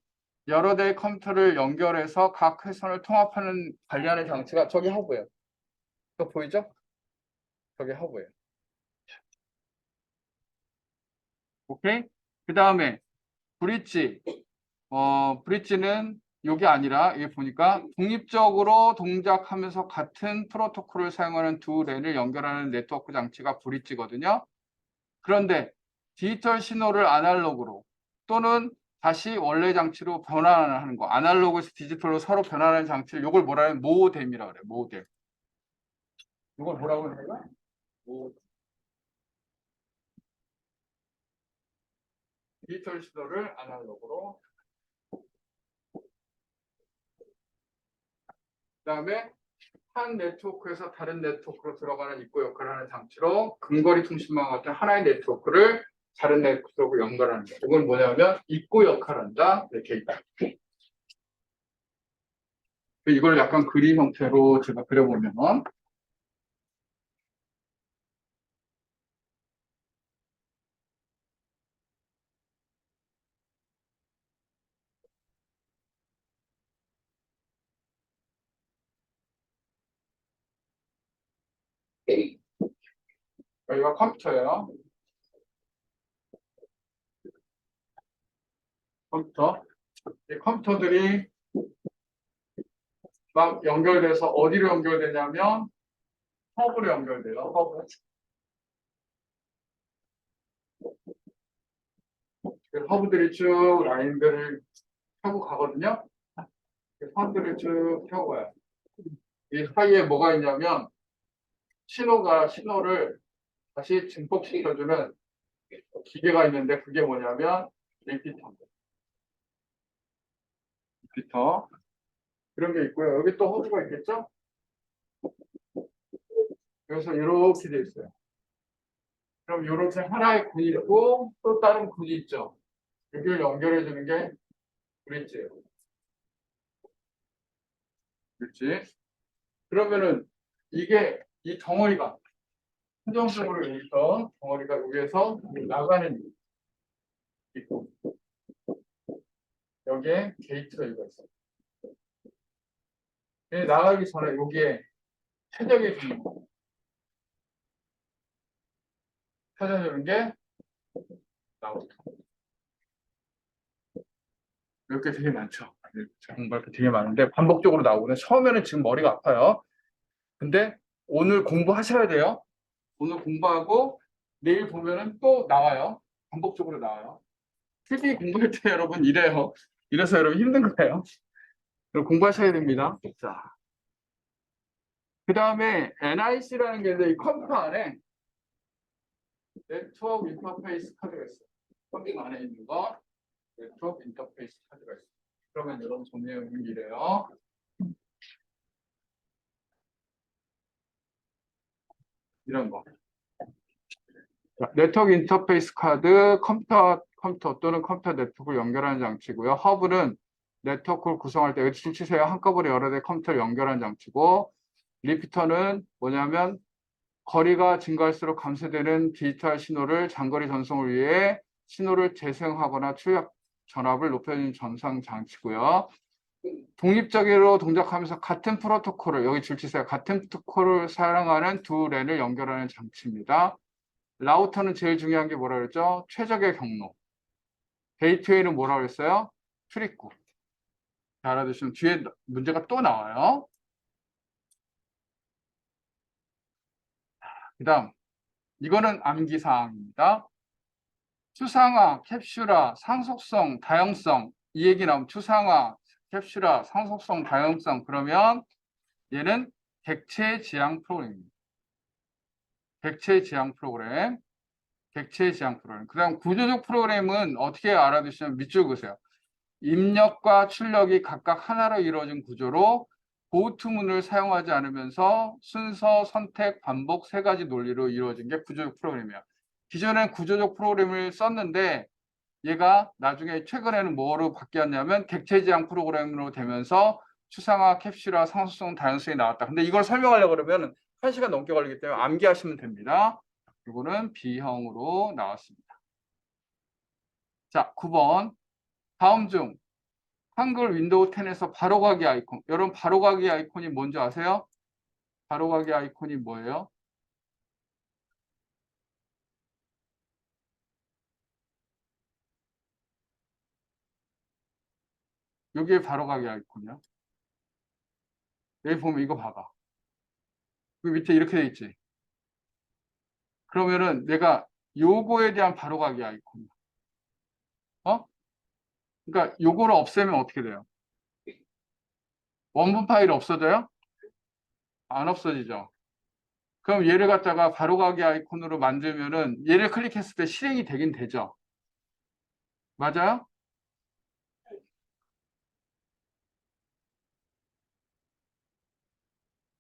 여러 대의 컴퓨터를 연결해서 각 회선을 통합하는 관리하는 장치가 저기 허브예요. 또 보이죠? 저게 허브예요. 오케이? 그 다음에 브릿지. 브릿지는 이게 아니라 이게 보니까 독립적으로 동작하면서 같은 프로토콜을 사용하는 두 랜을 연결하는 네트워크 장치가 브릿지거든요. 그런데 디지털 신호를 아날로그로 또는 다시 원래 장치로 변환하는 거, 아날로그에서 디지털로 서로 변환하는 장치를 이걸 뭐라 하면 모뎀이라고 그래요. 모뎀. 이걸 뭐라고 해야 되나? 디지털 신호를 아날로그로. 그다음에 한 네트워크에서 다른 네트워크로 들어가는 입구 역할을 하는 장치로 근거리 통신망 같은 하나의 네트워크를 다른 네트워크로 연결하는 거. 이건 뭐냐면 입구 역할을 한다. 이렇게 있다. 이걸 약간 그림 형태로 제가 그려보면 여기가 컴퓨터예요. 컴퓨터. 이 컴퓨터들이 막 연결돼서 어디로 연결되냐면 허브로 연결돼요. 허브. 그 허브들이 쭉 라인들을 펴고 가거든요. 그 선들을 쭉 펴고 가요. 이 사이에 뭐가 있냐면 신호를 다시 증폭시켜주는 기계가 있는데 그게 뭐냐면 리피터입니다. 리피터. 그런 게 있고요. 여기 또 허브가 있겠죠? 그래서 이렇게 돼 있어요. 그럼 이렇게 하나의 군이 있고 또 다른 군이 있죠. 여기를 연결해 주는 게 브릿지예요. 그렇지? 그러면은 이게 이 덩어리가 한정적으로 있던 덩어리가 여기에서 나가는 있고 여기에 게이트가 있어요. 나가기 전에 여기에 최적의 주는 거. 찾아주는 게 나오죠. 이렇게 되게 많죠. 공부할 게 되게 많은데 반복적으로 나오거든요. 처음에는 지금 머리가 아파요. 근데 오늘 공부하셔야 돼요. 오늘 공부하고 내일 보면은 또 나와요. 반복적으로 나와요. 특히 공부할 때 여러분 이래요. 이래서 여러분 힘든 거예요. 공부하셔야 됩니다. 자, 그 다음에 NIC라는 게 있는데 이 컴퓨터 안에 네트워크 인터페이스 카드가 있어요. 컴퓨터 안에 있는 거 네트워크 인터페이스 카드가 있어요. 그러면 여러분 정리해 보면 이래요. 이런 거. 자, 네트워크 인터페이스 카드 컴퓨터 또는 컴퓨터 네트워크를 연결하는 장치고요. 허브는 네트워크를 구성할 때 여기 치세요. 한꺼번에 여러 대 컴퓨터를 연결하는 장치고 리피터는 뭐냐면 거리가 증가할수록 감소되는 디지털 신호를 장거리 전송을 위해 신호를 재생하거나 출력 전압을 높여주는 전송 장치고요. 독립적으로 동작하면서 같은 프로토콜을 여기 줄치세요. 같은 프로토콜을 사용하는 두 랜을 연결하는 장치입니다. 라우터는 제일 중요한 게 뭐라 그랬죠? 최적의 경로. 게이트웨이는 뭐라 그랬어요? 출입구. 잘 알아두시면 뒤에 문제가 또 나와요. 그 다음 이거는 암기사항입니다. 추상화, 캡슐화, 상속성, 다형성 이 얘기 나오면 추상화, 캡슐화, 상속성, 다형성 그러면 얘는 객체 지향 프로그램입니다. 객체 지향 프로그램. 객체 지향 프로그램. 그 다음 구조적 프로그램은 어떻게 알아두시면 밑줄 그으세요. 입력과 출력이 각각 하나로 이루어진 구조로 보트문을 사용하지 않으면서 순서, 선택, 반복 세 가지 논리로 이루어진 게 구조적 프로그램이에요. 기존엔 구조적 프로그램을 썼는데 얘가 나중에 최근에는 뭐로 바뀌었냐면 객체 지향 프로그램으로 되면서 추상화, 캡슐화, 상수성, 다연성이 나왔다. 근데 이걸 설명하려고 그러면 1시간 넘게 걸리기 때문에 암기하시면 됩니다. 이거는 B형으로 나왔습니다. 자, 9번. 다음 중 한글 윈도우 10에서 바로가기 아이콘. 여러분 바로가기 아이콘이 뭔지 아세요? 바로가기 아이콘이 뭐예요? 여기에 바로가기 아이콘이요. 여기 보면 이거 봐봐. 그 밑에 이렇게 돼 있지. 그러면은 내가 요거에 대한 바로가기 아이콘. 어? 그러니까 요거를 없애면 어떻게 돼요? 원본 파일이 없어져요? 안 없어지죠. 그럼 얘를 갖다가 바로가기 아이콘으로 만들면은 얘를 클릭했을 때 실행이 되긴 되죠. 맞아요?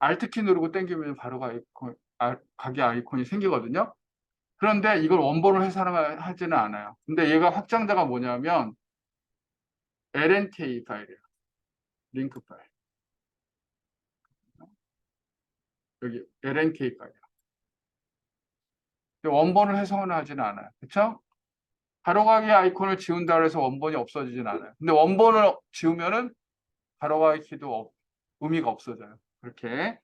Alt키 누르고 당기면 가기 아이콘이 생기거든요. 그런데 이걸 원본을 해석하지는 않아요. 근데 얘가 확장자가 뭐냐면 LNK 파일이에요. 링크 파일. 여기 LNK 파일이에요. 원본을 해석은 하지는 않아요. 그렇죠? 바로가기 아이콘을 지운다 해서 원본이 없어지진 않아요. 근데 원본을 지우면은 바로가기 키도 의미가 없어져요. 그렇게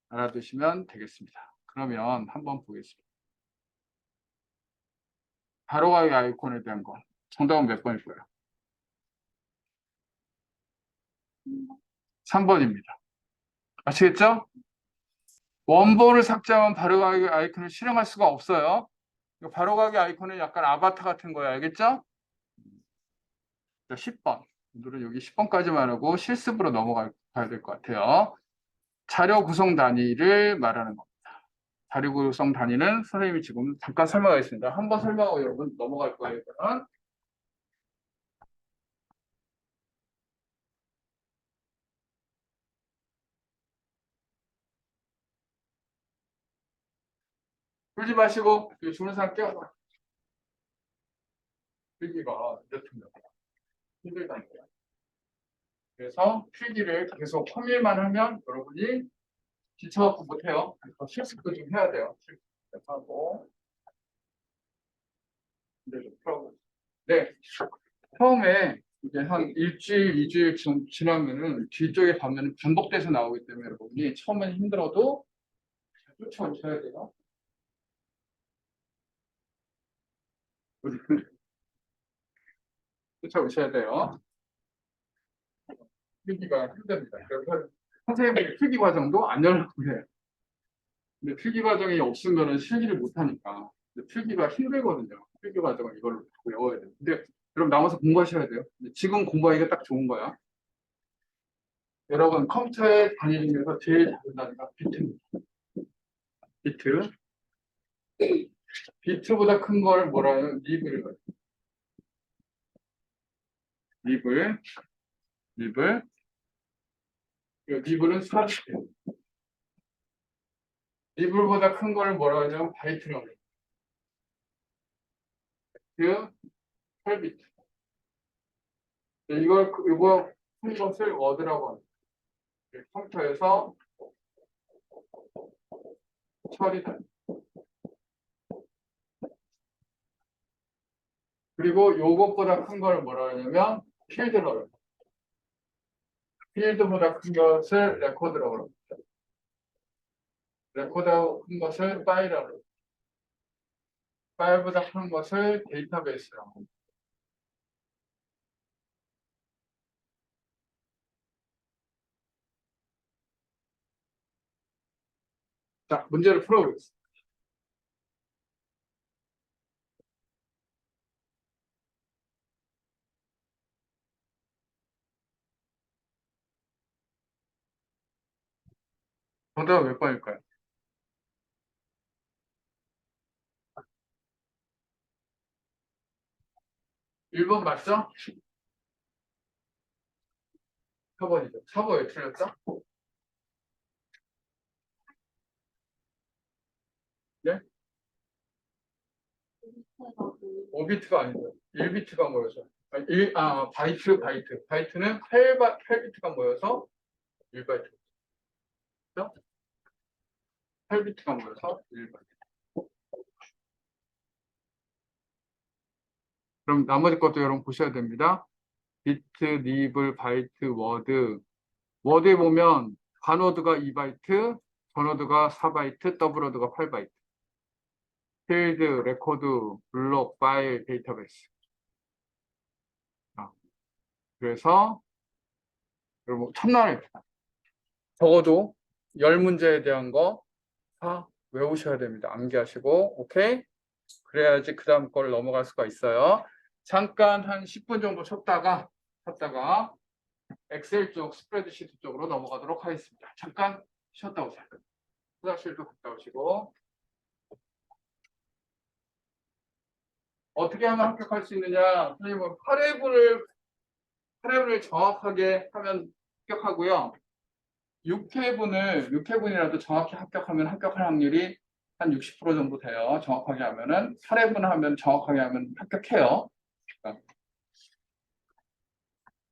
알아두시면 되겠습니다. 그러면 한번 보겠습니다. 바로가기 아이콘에 대한 거. 정답은 몇 번일 거예요? 3번입니다. 아시겠죠? 원본을 삭제하면 바로가기 아이콘을 실행할 수가 없어요. 바로가기 아이콘은 약간 아바타 같은 거예요. 알겠죠? 자, 10번. 오늘은 여기 10번까지만 하고 실습으로 넘어가야 될 것 같아요. 자료 구성 단위를 말하는 겁니다. 자료 구성 단위는 선생님이 지금 잠깐 설명하겠습니다. 한번 설명하고 여러분 넘어갈 거예요. 그러면. 울지 마시고 주는 사람 깨워봐. 필기가 이렇습니다. 힘들다니까요. 그래서 필기를 계속 험일만 하면 여러분이 지쳐갖고 못해요. 그래서 실습도 좀 해야 돼요. 실습하고. 네. 처음에 이제 한 일주일, 2주일 지나면은 뒤쪽에 가면은 반복돼서 나오기 때문에 여러분이 처음엔 힘들어도 쫓아오셔야 돼요. 쫓아오셔야 돼요. 필기가 힘듭니다. 그래서 선생님이 필기 과정도 안 열라고 해요. 근데 필기 과정이 없으면 실기를 못하니까. 필기가 힘들거든요. 필기 과정을 이걸 외워야 돼요. 근데 그럼 남아서 공부하셔야 돼요. 근데 지금 공부하기가 딱 좋은 거야. 여러분 컴퓨터의 단위 중에서 제일 작은 단위가 비트입니다. 비트. 비트보다 큰 걸 뭐라 해요? 리브를. 리블. 리블. 리블은 수학이에요. 리블보다 큰 걸 뭐라 하냐면 바이트라고 해요. 그 8비트. 이거 큰 것을 워드라고 합니다. 컴퓨터에서 처리다. 그리고 요것보다 큰 걸 뭐라 하냐면 필드라고 해요. 필드보다 큰 것을 레코드라고 합니다. 레코드보다 큰 것을 파일이라고 합니다. 파일보다 큰 것을 데이터베이스라고 합니다. 자, 문제를 풀어보겠습니다. 정답은 몇 번일까요? 1번 맞죠? 4번이죠. 4번 왜 틀렸죠? 네? 5비트가 아니죠. 1비트가 모여서. 바이트. 바이트는 8비트가 모여서 1바이트. 그죠? 8비트가 모여서 1바이트. 그럼 나머지 것도 여러분 보셔야 됩니다. 비트, 니블, 바이트, 워드. 워드에 보면 단워드가 2바이트, 전워드가 4바이트, 더블워드가 8바이트. 필드, 레코드, 블록, 파일, 데이터베이스. 그래서 여러분 첫날에 적어도 10문제에 대한 거 다 외우셔야 됩니다. 암기하시고, 오케이? 그래야지 그 다음 걸 넘어갈 수가 있어요. 잠깐 한 10분 정도 쉬었다가 엑셀 쪽, 스프레드시트 쪽으로 넘어가도록 하겠습니다. 잠깐 쉬었다 오세요. 화장실도 갔다 오시고. 어떻게 하면 합격할 수 있느냐? 선생님은 8회분을 정확하게 하면 합격하고요. 6회분이라도 정확히 합격하면 합격할 확률이 한 60% 정도 돼요. 정확하게 하면은. 8회분 하면 정확하게 하면 합격해요.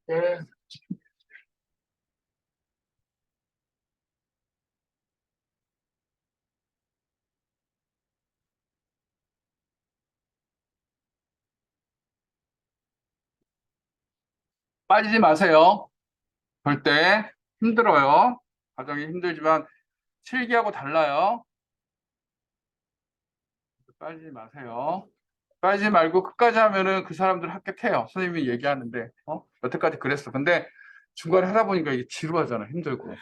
네. 빠지지 마세요. 절대 힘들어요. 과정이 힘들지만 실기하고 달라요. 빠지지 마세요. 빠지지 말고 끝까지 하면은 그 사람들 합격해요. 선생님이 얘기하는데, 여태까지 그랬어. 근데 중간에 하다 보니까 이게 지루하잖아. 힘들고.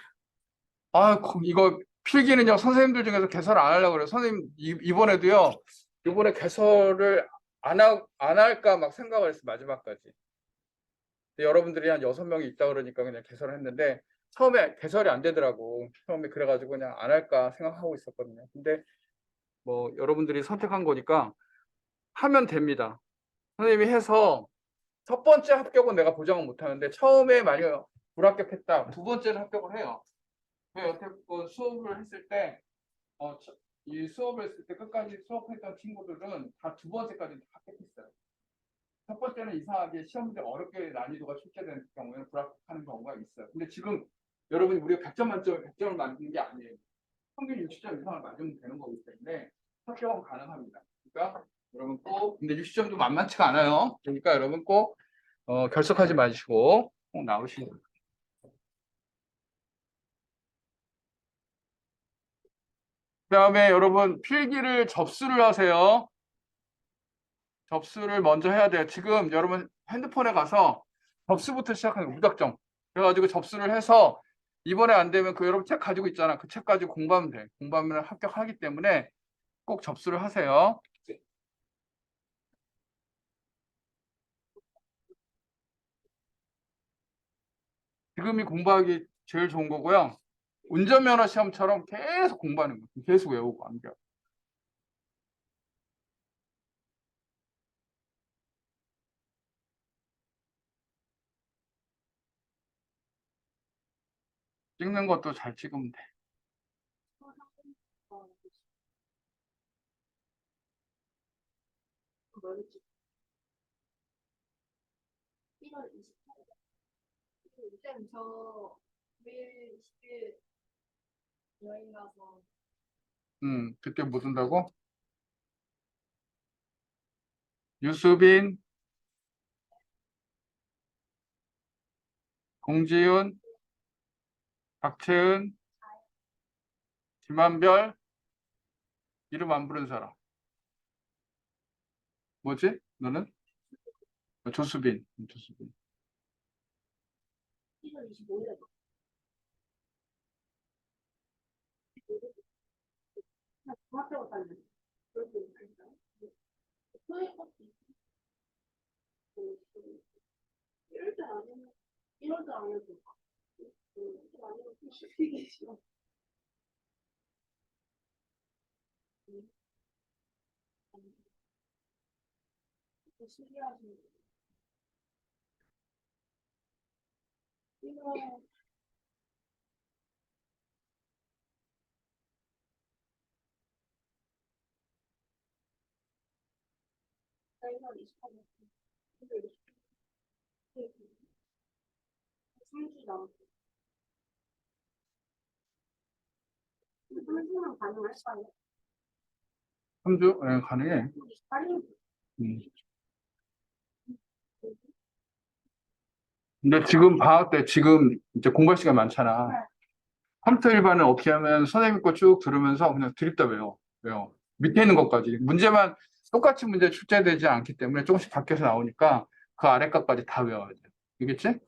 이거 필기는요, 선생님들 중에서 개설 안 하려고 그래요. 선생님, 이번에도요, 이번에 개설을 안 할까 막 생각을 했어, 마지막까지. 근데 여러분들이 한 6명이 있다 그러니까 그냥 개설을 했는데, 처음에 개설이 안 되더라고. 처음에 그래가지고 그냥 안 할까 생각하고 있었거든요. 근데 뭐, 여러분들이 선택한 거니까 하면 됩니다. 선생님이 해서 첫 번째 합격은 내가 보장은 못 하는데, 처음에 만약 불합격했다, 두 번째는 합격을 해요. 여태껏 수업을 했을 때, 이 수업을 했을 때 끝까지 수업했던 친구들은 다 두 번째까지 합격했어요. 첫 번째는 이상하게 시험 문제 어렵게 난이도가 출제되는 경우에는 불합격하는 경우가 있어요. 근데 지금 여러분이 우리가 100점 만점에 100점을 만드는 게 아니에요. 평균 60점 이상을 맞으면 되는 거기 때문에 합격은 가능합니다. 그러니까 여러분 꼭, 근데 60점도 만만치가 않아요. 그러니까 여러분 꼭 결석하지 마시고 꼭 나오시고. 그다음에 여러분 필기를 접수를 하세요. 접수를 먼저 해야 돼요. 지금 여러분 핸드폰에 가서 접수부터 시작하는 거예요. 무작정. 그래가지고 접수를 해서 이번에 안 되면 그 여러분 책 가지고 있잖아. 그 책 가지고 공부하면 돼. 공부하면 합격하기 때문에 꼭 접수를 하세요. 지금이 공부하기 제일 좋은 거고요. 운전면허 시험처럼 계속 공부하는 거예요. 계속 외우고 안 돼요. 찍는 것도 잘 찍으면 돼. 쌤, 저 매일 20일 여행 가서 그때 못 온다고? 유수빈, 공지윤, 박채은, 김한별, 이름 안 부른 사람. 뭐지? 너는? 조수빈. 조수빈. 1월 25일에 중학교 갔다는 그렇게 있으니까 토요일 것도 있고 1월달 아니면 1월달 안 해도 1월달 아니면 좀 쉬기 싫어. 신기하신 이거 1월 28일 3주 남았어. 3주만 가능할까요? 3주? 네, 가능해. 28일 음. 근데 지금 방학 때 지금 이제 공부할 시간 많잖아. 컴퓨터 일반은 어떻게 하면 선생님 거 쭉 들으면서 그냥 드립다 외워. 외워. 밑에 있는 것까지. 문제만 똑같이 문제 출제되지 않기 때문에 조금씩 바뀌어서 나오니까 그 아래 것까지 다 외워야 돼. 알겠지?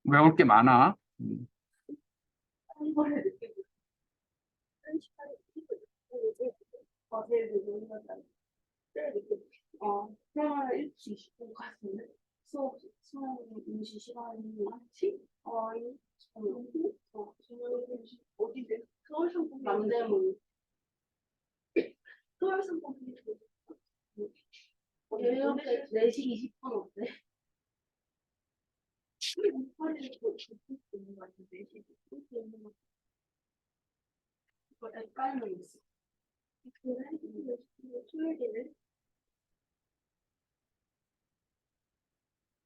외울 게 많아. 이거를 느끼고 38일 어제 그 놀이하잖아. 그러면 7시 20분 같은데 수업 임시 시간이 많지? 어디대? 서울 상품 남대문 서울 상품 이렇게 4시 20분 어때? 목소리를 있는 것 같은데 4시 20분 이거 헷갈려 있어. 그래?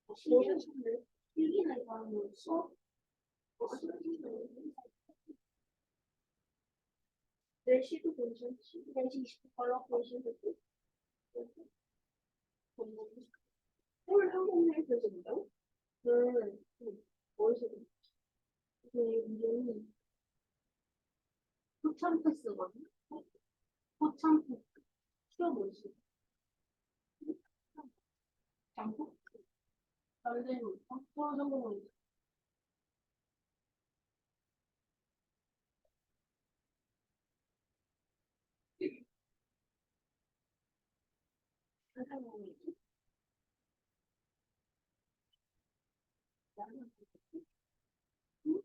토요일에 일기나 가는 수업? 4시도 괜찮지. 4시 20분 걸러 보시면 되고. 서울 항공에서 된다고? 어디서 그 이름이 포천 패스거든? 포천 패스. 키워보시 장부? 선생님, 수학 전공은 선생님이지? 나는 응?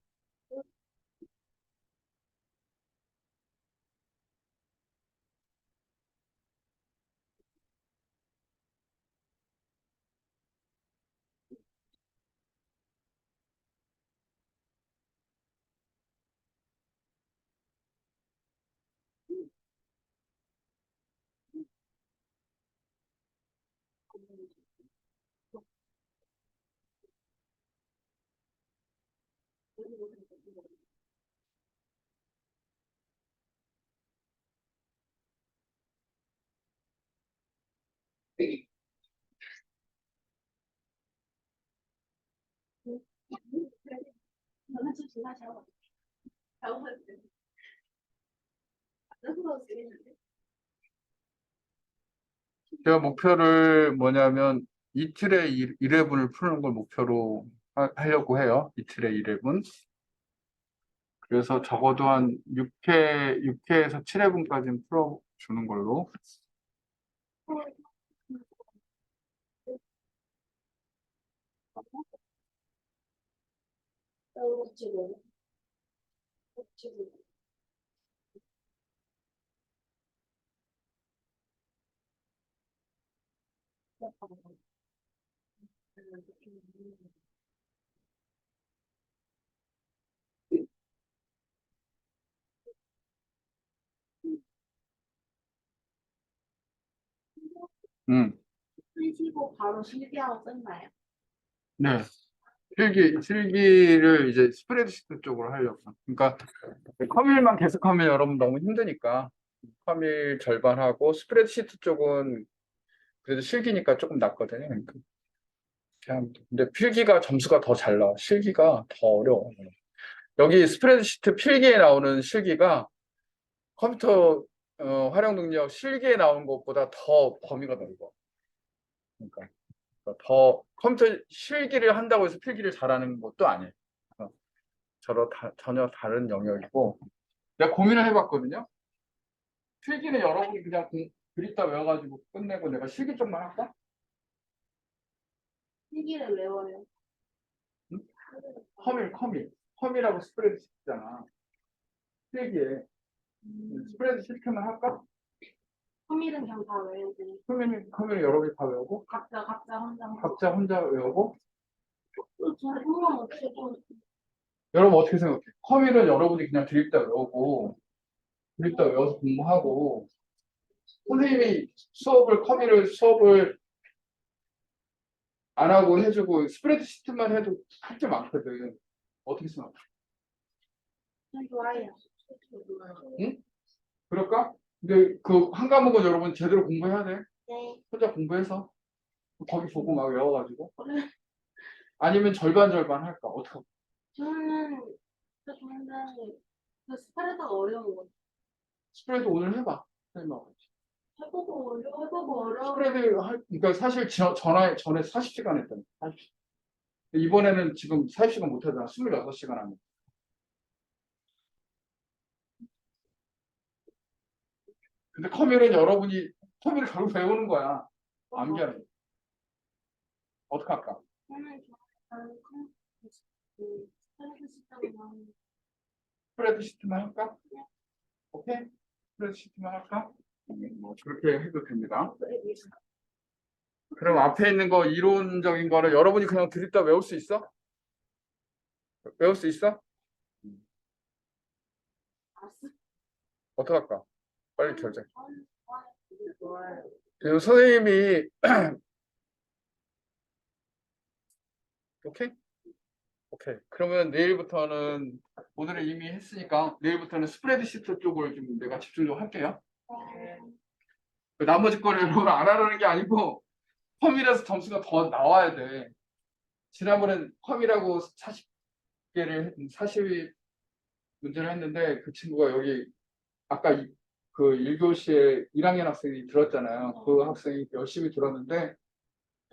너는 좀 지나쳐. 잘못했어. 나도 재밌는데. 제가 목표를 뭐냐면 이틀에 1회분을 푸는 걸 목표로 하려고 해요. 이틀에 1회분. 그래서 적어도 한 6회에서 7회분까지는 풀어주는 걸로. 지금, 지금. 음, 쓰시고 바로 실기하고 끝나요. 네. 실기를 이제 스프레드시트 쪽으로 하려고. 그러니까 커밀만 계속하면 여러분 너무 힘드니까 커밀 절반하고 스프레드시트 쪽은 그래도 실기니까 조금 낫거든요. 그러니까 근데 필기가 점수가 더 잘 나와. 실기가 더 어려워. 여기 스프레드시트 필기에 나오는 실기가 컴퓨터 활용 능력 실기에 나오는 것보다 더 범위가 넓어. 그러니까 더 컴퓨터 실기를 한다고 해서 필기를 잘하는 것도 아니에요. 전혀 다른 영역이고 내가 고민을 해봤거든요. 필기는 여러분이 그냥 그립다 외워가지고 끝내고 내가 실기 쪽만 할까? 실기를 외워요. 응? 커밀하고 스프레드 시트잖아. 필기에 스프레드 시트만 할까? 커밀은 그냥 다 외우고. 커밀은 여러분이 다 외우고 각자 혼자 외우고 저는 상관없이 좀 여러분 어떻게 생각해? 커밀은 여러분이 그냥 드립다 외우고 드립다 외워서 공부하고 선생님이 수업을 안 하고 해주고 스프레드시트만 해도 할 게 많거든. 어떻게 생각해? 좋아해요. 응? 그럴까? 근데 그 한 과목은 여러분 제대로 공부해야 돼. 네. 혼자 공부해서 거기 보고 막 외워가지고 아니면 절반 할까? 어떡해? 저는 좋은데 그 스프레드가 어려운 거. 스프레드 오늘 해봐. 선생님하고. 해보고 어려워. 그러니까 사실 전에 40시간 했잖아. 40시간. 이번에는 지금 40시간 못 하잖아. 26시간 하면. 근데 커뮤를 결국 배우는 거야. 암기하는 거. 어떡할까? 저는 좋아하는 스프레드 시스템은 스프레드 시트만 할까? 오케이? 스프레드 시트만 할까? 뭐 그렇게 해도 됩니다. 그럼 앞에 있는 거 이론적인 거를 여러분이 그냥 드립다 외울 수 있어? 외울 수 있어? 알았어. 어떡할까? 빨리 결정. 좋아요. 그리고 선생님이 오케이? 오케이. 그러면 내일부터는 오늘은 이미 했으니까 내일부터는 스프레드시트 쪽을 좀 내가 집중적으로 할게요. 그 나머지 거를 여러분 안 하라는 게 아니고 컴이라서 점수가 더 나와야 돼. 지난번엔 컴이라고 40 문제를 했는데 그 친구가 여기 아까 그 1교시에 1학년 학생이 들었잖아요. 그 학생이 열심히 들었는데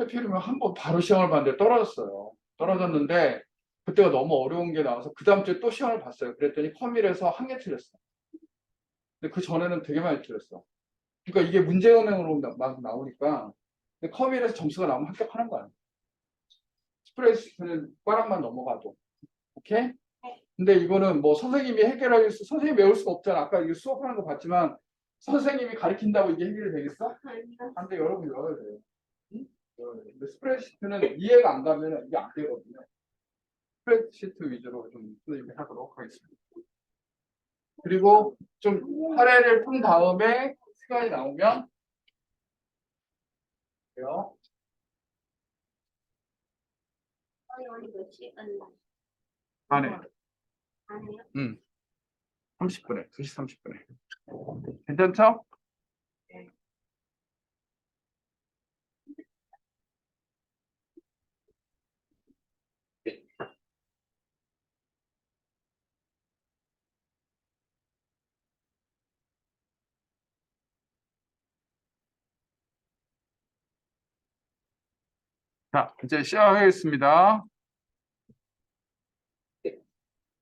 해피이름을 한 번 바로 시험을 봤는데 떨어졌어요. 떨어졌는데 그때가 너무 어려운 게 나와서 그 다음 주에 또 시험을 봤어요. 그랬더니 컴일에서 한 개 틀렸어. 근데 그 전에는 되게 많이 틀렸어. 그러니까 이게 문제은행으로 막 나오니까 근데 컴일에서 점수가 나오면 합격하는 거야. 스프레드시트는 꽈락만 넘어가도. 오케이? 근데 이거는 뭐 선생님이 해결할 수, 선생님이 외울 수가 없잖아. 아까 이거 수업하는 거 봤지만 선생님이 가르친다고 이게 해결이 되겠어? 아니요. 안 돼, 여러분 외워야 돼요. 응? 외워야 돼. 근데 스프레드시트는 이해가 안 가면 이게 안 되거든요. 스프레드시트 위주로 좀 선생님이 하도록 하겠습니다. 그리고 좀 사례를 푼 다음에 시간이 나오면 돼요. 우리 몇 시간 안에 아니요? 30분에 2시 30분에 괜찮죠? 자, 이제 시작하겠습니다.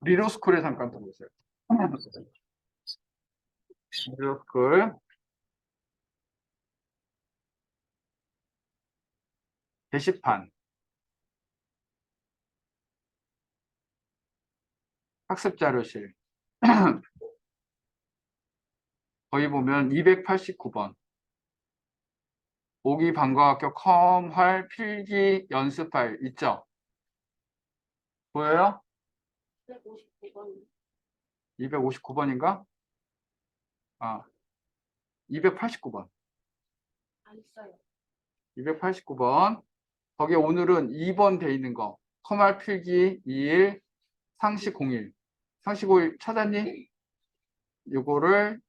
리로스쿨에 잠깐 들어보세요. 리로스쿨 게시판 학습자료실 거기 보면 289번 오기 방과학교 컴활 필기 연습 파일 있죠? 보여요? 159번 259번인가? 아, 289번. 안 써요. 289번. 거기에 오늘은 2번 돼 있는 거. 컴활 필기 2일, 상식 01. 상식 01 찾았니? 요거를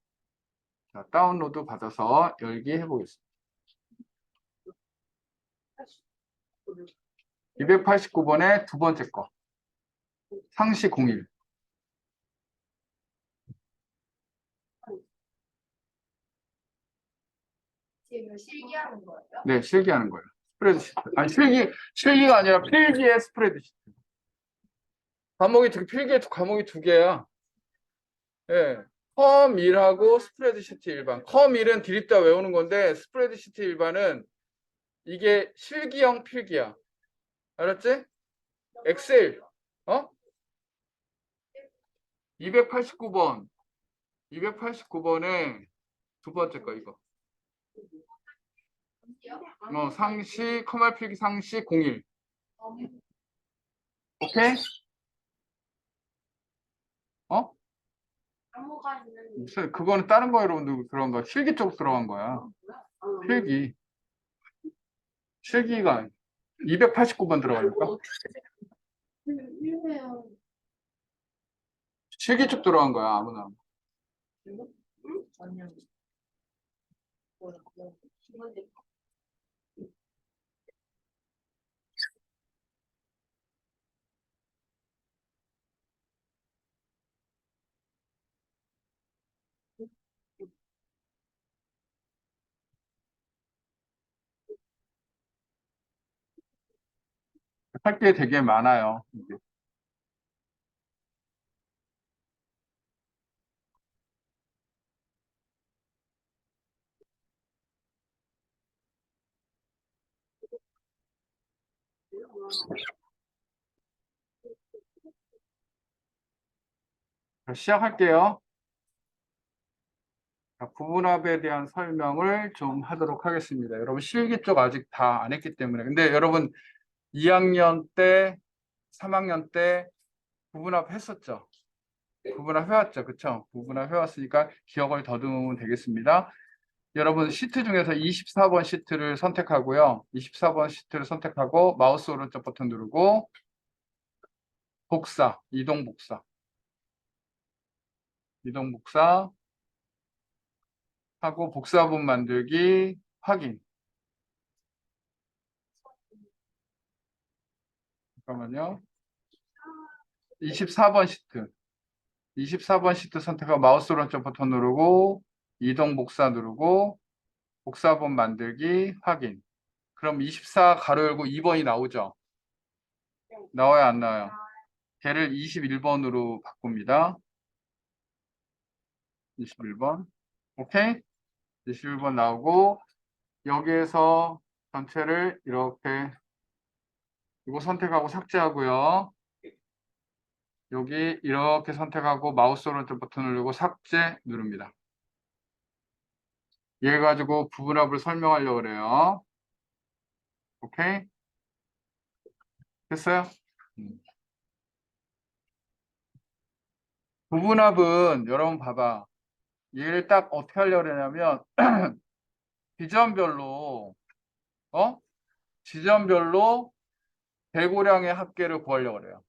자, 다운로드 받아서 열기 해보겠습니다. 289번의 두 번째 거. 상식 01. 지금 실기하는 거예요? 네, 실기하는 거예요. 스프레드시트. 아니, 실기가 아니라 필기의 스프레드시트. 필기의 과목이 두 개야. 예. 컴 1하고 스프레드시트 일반. 컴 1은 드립다 외우는 건데, 스프레드시트 일반은 이게 실기형 필기야. 알았지? 엑셀. 어? 289번. 289번에 두 번째 거, 이거. 상시, 컴활 필기 상시 01. 오케이? 어? 안무가 있는 무슨, 그거는 다른 거 여러분들 그런 거. 실기 쪽 들어간 거야. 필기. 실기가 289번 들어가니까. 일회용 실기 쪽 들어간 거야, 아무나. 아니요. 할 게 되게 많아요. 이게. 자, 시작할게요. 자, 부분합에 대한 설명을 좀 하도록 하겠습니다. 여러분 실기 쪽 아직 다 안 했기 때문에. 근데 여러분 2학년 때, 3학년 때 부분합 했었죠? 부분합 해왔죠? 그쵸? 부분합 해왔으니까 기억을 더듬으면 되겠습니다. 여러분 시트 중에서 24번 시트를 선택하고요. 24번 시트를 선택하고 마우스 오른쪽 버튼 누르고 복사, 이동 복사. 이동 복사 하고 복사본 만들기 확인. 잠깐만요. 24번 시트. 24번 시트 선택하고 마우스 오른쪽 버튼 누르고 이동 복사 누르고 복사본 만들기 확인. 그럼 24 가로 열고 2번이 나오죠? 네. 나와요, 안 나와요? 걔를 21번으로 바꿉니다. 21번. 오케이? 21번 나오고 여기에서 전체를 이렇게 이거 선택하고 삭제하고요. 여기 이렇게 선택하고 마우스 오른쪽 버튼 누르고 삭제 누릅니다. 얘 가지고 부분합을 설명하려고 그래요. 오케이? 됐어요? 음. 부분합은 여러분 봐봐. 얘를 딱 어떻게 하려고 그러냐면 지점별로 지점별로 대고량의 합계를 구하려고 그래요.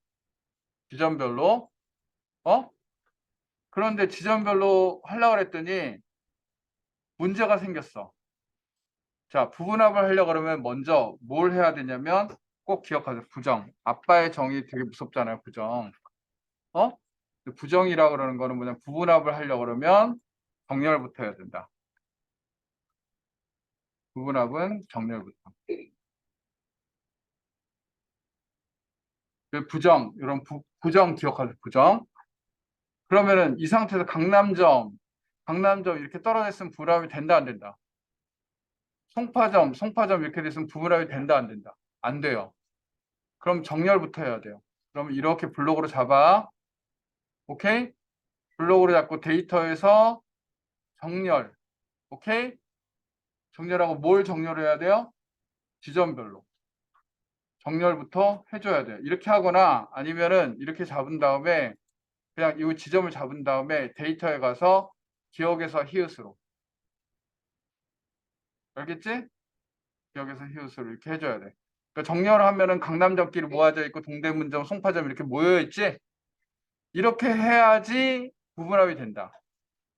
지점별로 어? 그런데 지점별로 하려고 그랬더니 문제가 생겼어. 자, 부분합을 하려고 그러면 먼저 뭘 해야 되냐면 꼭 기억하세요. 부정. 아빠의 정이 되게 무섭잖아요. 부정. 어? 부정이라고 그러는 거는 뭐냐? 부분합을 하려고 그러면 정렬부터 해야 된다. 부분합은 정렬부터. 그 부정, 이런 부정 기억하세요. 부정. 그러면은 이 상태에서 강남점 이렇게 떨어졌으면 부분합이 된다, 안 된다? 송파점 이렇게 됐으면 부분합이 된다, 안 된다? 안 돼요. 그럼 정렬부터 해야 돼요. 그럼 이렇게 블록으로 잡아. 오케이? 블록으로 잡고 데이터에서 정렬. 오케이? 정렬하고 뭘 정렬해야 돼요? 지점별로. 정렬부터 해줘야 돼요. 이렇게 하거나 아니면은 이렇게 잡은 다음에 그냥 이 지점을 잡은 다음에 데이터에 가서 기억에서 히읗으로. 알겠지? 기억에서 히읗으로 이렇게 해줘야 돼. 그러니까 정렬을 하면은 강남점끼리 모아져 있고 동대문점, 송파점 이렇게 모여 있지? 이렇게 해야지 부분합이 된다.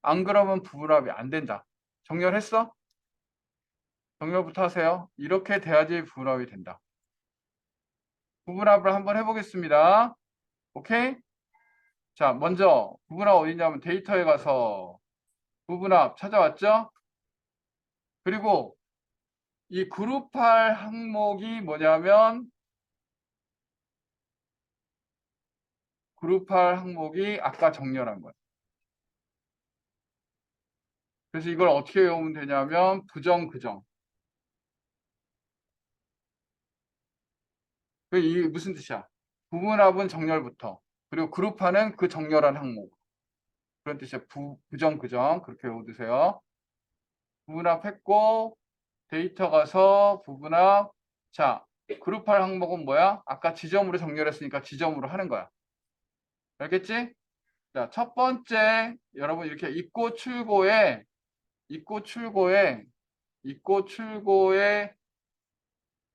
안 그러면 부분합이 안 된다. 정렬했어? 정렬부터 하세요. 이렇게 돼야지 부분합이 된다. 부분합을 한번 해보겠습니다. 오케이? 자, 먼저 부분합 어디냐면 데이터에 가서 부분합 찾아왔죠? 그리고 이 그룹할 항목이 뭐냐면 그룹할 항목이 아까 정렬한 거예요. 그래서 이걸 어떻게 외우면 되냐면 부정, 그정. 이게 무슨 뜻이야? 부분합은 정렬부터. 그리고 그룹하는 그 정렬한 항목. 그런 뜻이야. 부정, 그정. 그렇게 외워두세요. 부분합했고 데이터 가서 부분합. 자, 그룹할 항목은 뭐야? 아까 지점으로 정렬했으니까 지점으로 하는 거야. 알겠지? 자, 첫 번째 여러분 이렇게 입고 출고의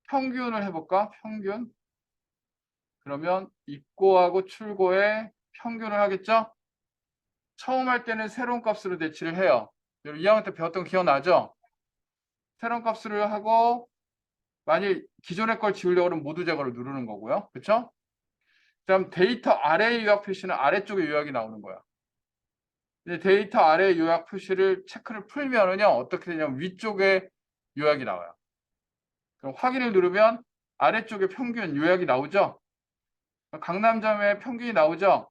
평균을 해볼까? 평균. 그러면 입고하고 출고의 평균을 하겠죠? 처음 할 때는 새로운 값으로 대치를 해요. 여러분 2학년 때 배웠던 거 기억나죠? 새로운 값을 하고 만약 기존의 걸 지우려고 하면 모두 제거를 누르는 거고요. 그렇죠? 그럼 데이터 아래의 요약 표시는 아래쪽에 요약이 나오는 거야. 근데 데이터 아래 요약 표시를 체크를 풀면은요 어떻게 되냐면 위쪽에 요약이 나와요. 그럼 확인을 누르면 아래쪽에 평균 요약이 나오죠. 강남점의 평균이 나오죠.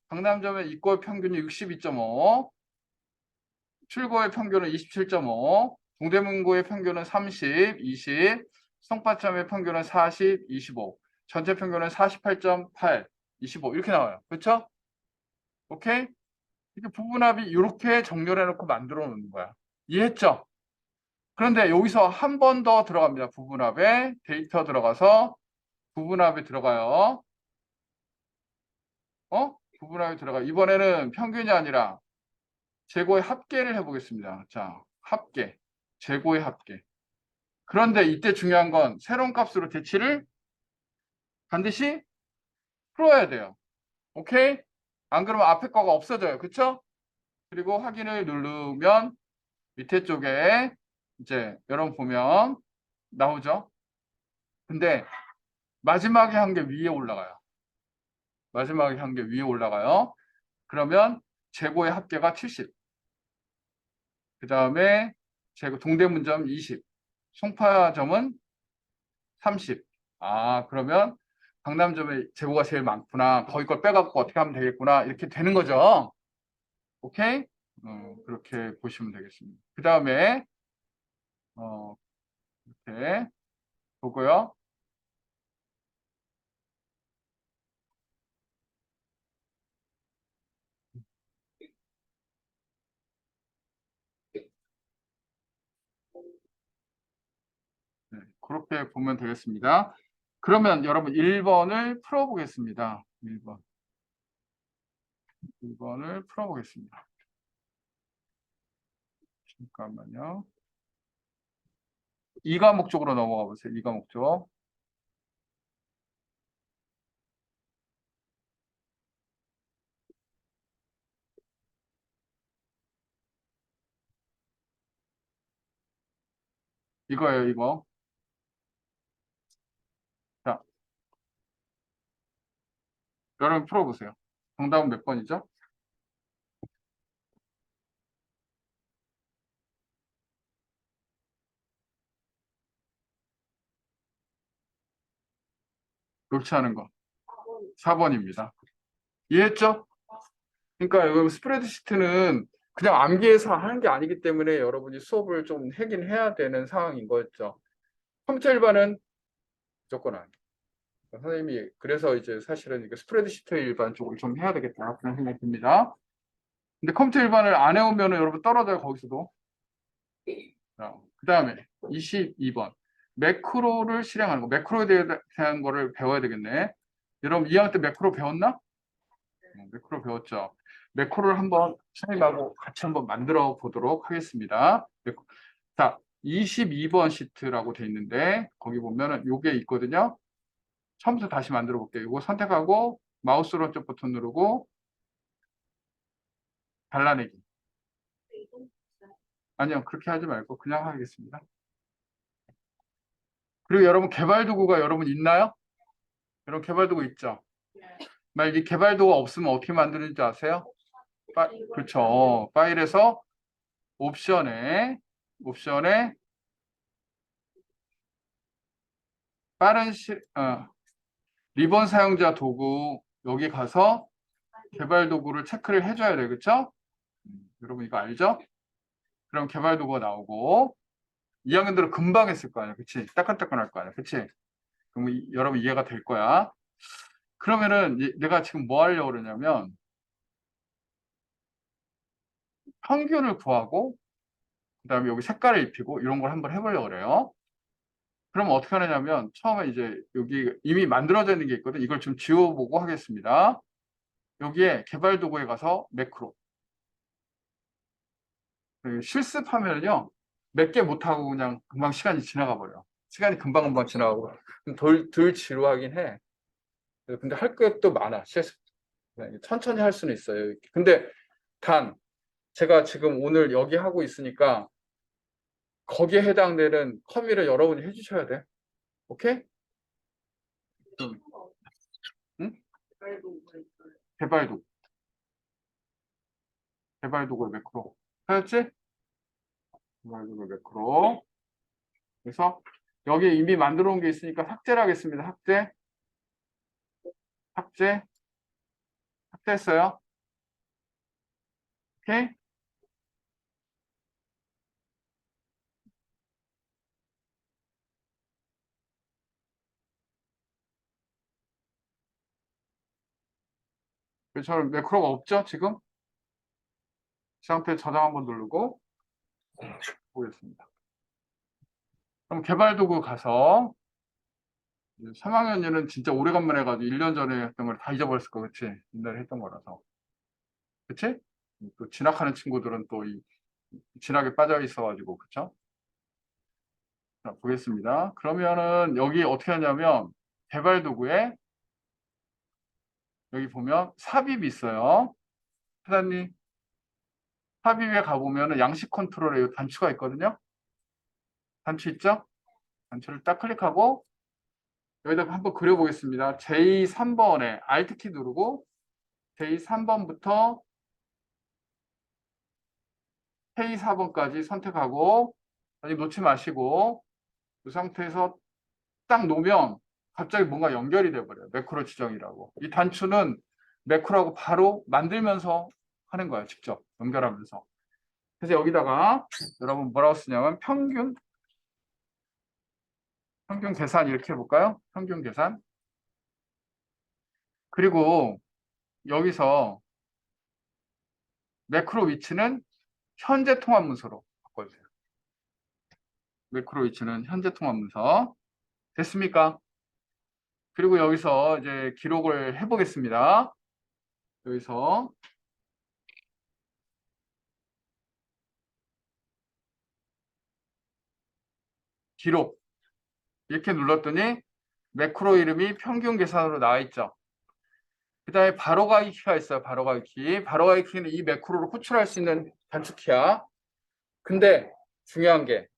강남점의 입고의 평균이 62.5, 출고의 평균은 27.5, 동대문고의 평균은 30, 20, 송파점의 평균은 40, 25, 전체 평균은 48.8, 25 이렇게 나와요. 그렇죠? 오케이? 이렇게 부분합이 이렇게 정렬해 놓고 만들어 놓는 거야. 이해했죠? 그런데 여기서 한 번 더 들어갑니다. 부분합에 데이터 들어가서 부분합에 들어가요. 부분합에 들어가. 이번에는 평균이 아니라 재고의 합계를 해보겠습니다. 자, 합계. 재고의 합계. 그런데 이때 중요한 건 새로운 값으로 대치를 반드시 풀어야 돼요. 오케이? 안 그러면 앞에 거가 없어져요. 그쵸? 그리고 확인을 누르면 밑에 쪽에 이제 여러분 보면 나오죠? 근데 마지막에 한 게 위에 올라가요. 마지막에 한 게 위에 올라가요. 그러면 재고의 합계가 70. 그 다음에 재고 동대문점 20. 송파점은 30. 아, 그러면 강남점에 재고가 제일 많구나. 거기 걸 빼갖고 어떻게 하면 되겠구나. 이렇게 되는 거죠. 오케이? 그렇게 보시면 되겠습니다. 그 다음에, 이렇게 보고요. 네, 그렇게 보면 되겠습니다. 그러면 여러분 1번을 풀어보겠습니다. 1번. 1번을 풀어보겠습니다. 잠깐만요. 2과목 쪽으로 넘어가 보세요. 2과목 쪽. 이거예요, 이거. 자, 여러분 풀어보세요. 정답은 몇 번이죠? 옳지 않은 거. 4번입니다. 이해했죠? 그러니까 여기 스프레드시트는 그냥 암기해서 하는 게 아니기 때문에 여러분이 수업을 좀 하긴 해야 되는 상황인 거였죠. 컴퓨터 일반은 무조건 아니에요. 선생님이 그래서 이제 사실은 이거 스프레드시트 일반 쪽을 좀 해야 되겠다 그런 생각이 듭니다. 근데 컴퓨터 일반을 안 해오면 여러분 떨어져요 거기서도. 그 다음에 22번 매크로를 실행하는 거. 매크로에 대한 거를 배워야 되겠네. 여러분 2학년 때 매크로 배웠나? 매크로 배웠죠. 매크로를 한번 선생님하고 같이 한번 만들어 보도록 하겠습니다. 자, 22번 시트라고 돼 있는데 거기 보면은 요게 있거든요. 처음부터 다시 만들어 볼게요. 이거 선택하고 마우스 오른쪽 버튼 누르고 잘라내기. 아니요, 그렇게 하지 말고 그냥 하겠습니다. 그리고 여러분 개발 도구가 여러분 있나요? 여러분 개발 도구 있죠? 만약 이 개발 도구가 없으면 어떻게 만드는지 아세요? 그렇죠. 파일에서 옵션에 빠른 리본 사용자 도구 여기 가서 개발 도구를 체크를 해줘야 되겠죠? 여러분 이거 알죠? 그럼 개발 도구가 나오고 2학년들은 금방 했을 거 아니야, 그치? 따끈따끈할 거 아니야, 그치? 그럼 여러분 이해가 될 거야. 그러면은 내가 지금 뭐 하려고 그러냐면 평균을 구하고 그다음에 여기 색깔을 입히고 이런 걸 한번 해보려고 그래요. 그러면 어떻게 하느냐면 처음에 이제 여기 이미 만들어져 있는 게 있거든. 이걸 좀 지워보고 하겠습니다. 여기에 개발 도구에 가서 매크로 실습하면요 몇 개 못하고 그냥 금방 시간이 지나가 버려. 시간이 금방금방 지나가고 덜 지루하긴 해. 근데 할 것도 많아. 실습 천천히 할 수는 있어요. 근데 단 제가 지금 오늘 여기 하고 있으니까 거기에 해당되는 커미를 여러분이 해주셔야 돼. 오케이? 응? 개발 도구. 개발 도구 매크로. 하였지? 개발 도구 매크로. 그래서 여기 이미 만들어 놓은 게 있으니까 삭제를 하겠습니다. 삭제. 삭제했어요. 오케이? 그래서 저는 매크로가 없죠, 지금? 이 상태에 저장 한번 누르고 보겠습니다. 그럼 개발 도구 가서 3학년에는 진짜 오래간만에 해가지고 1년 전에 했던 걸 다 잊어버렸을 거, 그치? 옛날에 했던 거라서. 그치? 또 진학하는 친구들은 또 진학에 빠져 있어가지고, 그쵸? 자, 보겠습니다. 그러면은 여기 어떻게 하냐면 개발 도구에 여기 보면 삽입이 있어요. 사장님, 삽입에 가보면은 양식 컨트롤에 단추가 있거든요. 단추 있죠? 단추를 딱 클릭하고 여기다가 한번 그려보겠습니다. J3번에 Alt키 누르고 J3번부터 K4번까지 선택하고 아직 놓지 마시고 이 상태에서 딱 놓으면 갑자기 뭔가 연결이 돼버려요. 매크로 지정이라고. 이 단추는 매크로하고 바로 만들면서 하는 거예요. 직접 연결하면서. 그래서 여기다가 여러분 뭐라고 쓰냐면 평균 계산 이렇게 해볼까요? 평균 계산. 그리고 여기서 매크로 위치는 현재 통합 문서로 바꿔주세요. 매크로 위치는 현재 통합 문서. 됐습니까? 그리고 여기서 이제 기록을 해보겠습니다. 여기서 기록 이렇게 눌렀더니 매크로 이름이 평균 계산으로 나와 있죠. 그 다음에 바로가기 키가 있어요. 바로가기 키. 바로가기 키는 이 매크로를 호출할 수 있는 단축키야. 근데 중요한 게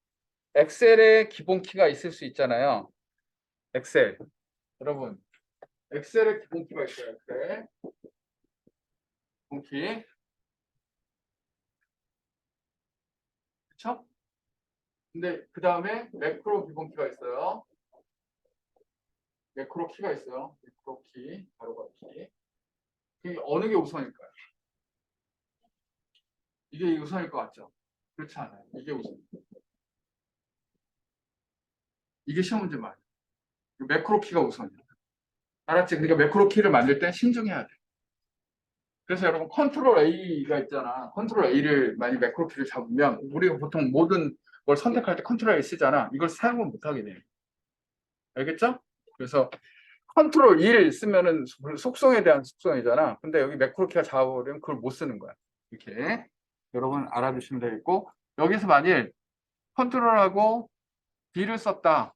엑셀에 기본 키가 있을 수 있잖아요. 엑셀. 여러분, 엑셀에 기본 키가 있어요. 엑셀. 기본 키. 그쵸? 근데 그 다음에 매크로 기본 키가 있어요. 매크로 키가 있어요. 매크로 키, 바로가기 키. 이게 어느 게 우선일까요? 이게 우선일 것 같죠? 그렇지 않아요. 이게 우선. 이게 시험 문제 말이에요. 매크로 키가 우선이에요. 알았지? 그러니까 매크로 키를 만들 때 신중해야 돼. 그래서 여러분 컨트롤 A가 있잖아. 컨트롤 A를 만약 매크로 키를 잡으면 우리가 보통 모든 걸 선택할 때 컨트롤 A 쓰잖아. 이걸 사용을 못 하게 돼요. 알겠죠? 그래서 컨트롤 1 쓰면은 속성에 대한 속성이잖아. 근데 여기 매크로 키가 잡아버리면 그걸 못 쓰는 거야. 이렇게 여러분 알아두시면 되겠고 여기서 만일 컨트롤하고 D를 썼다.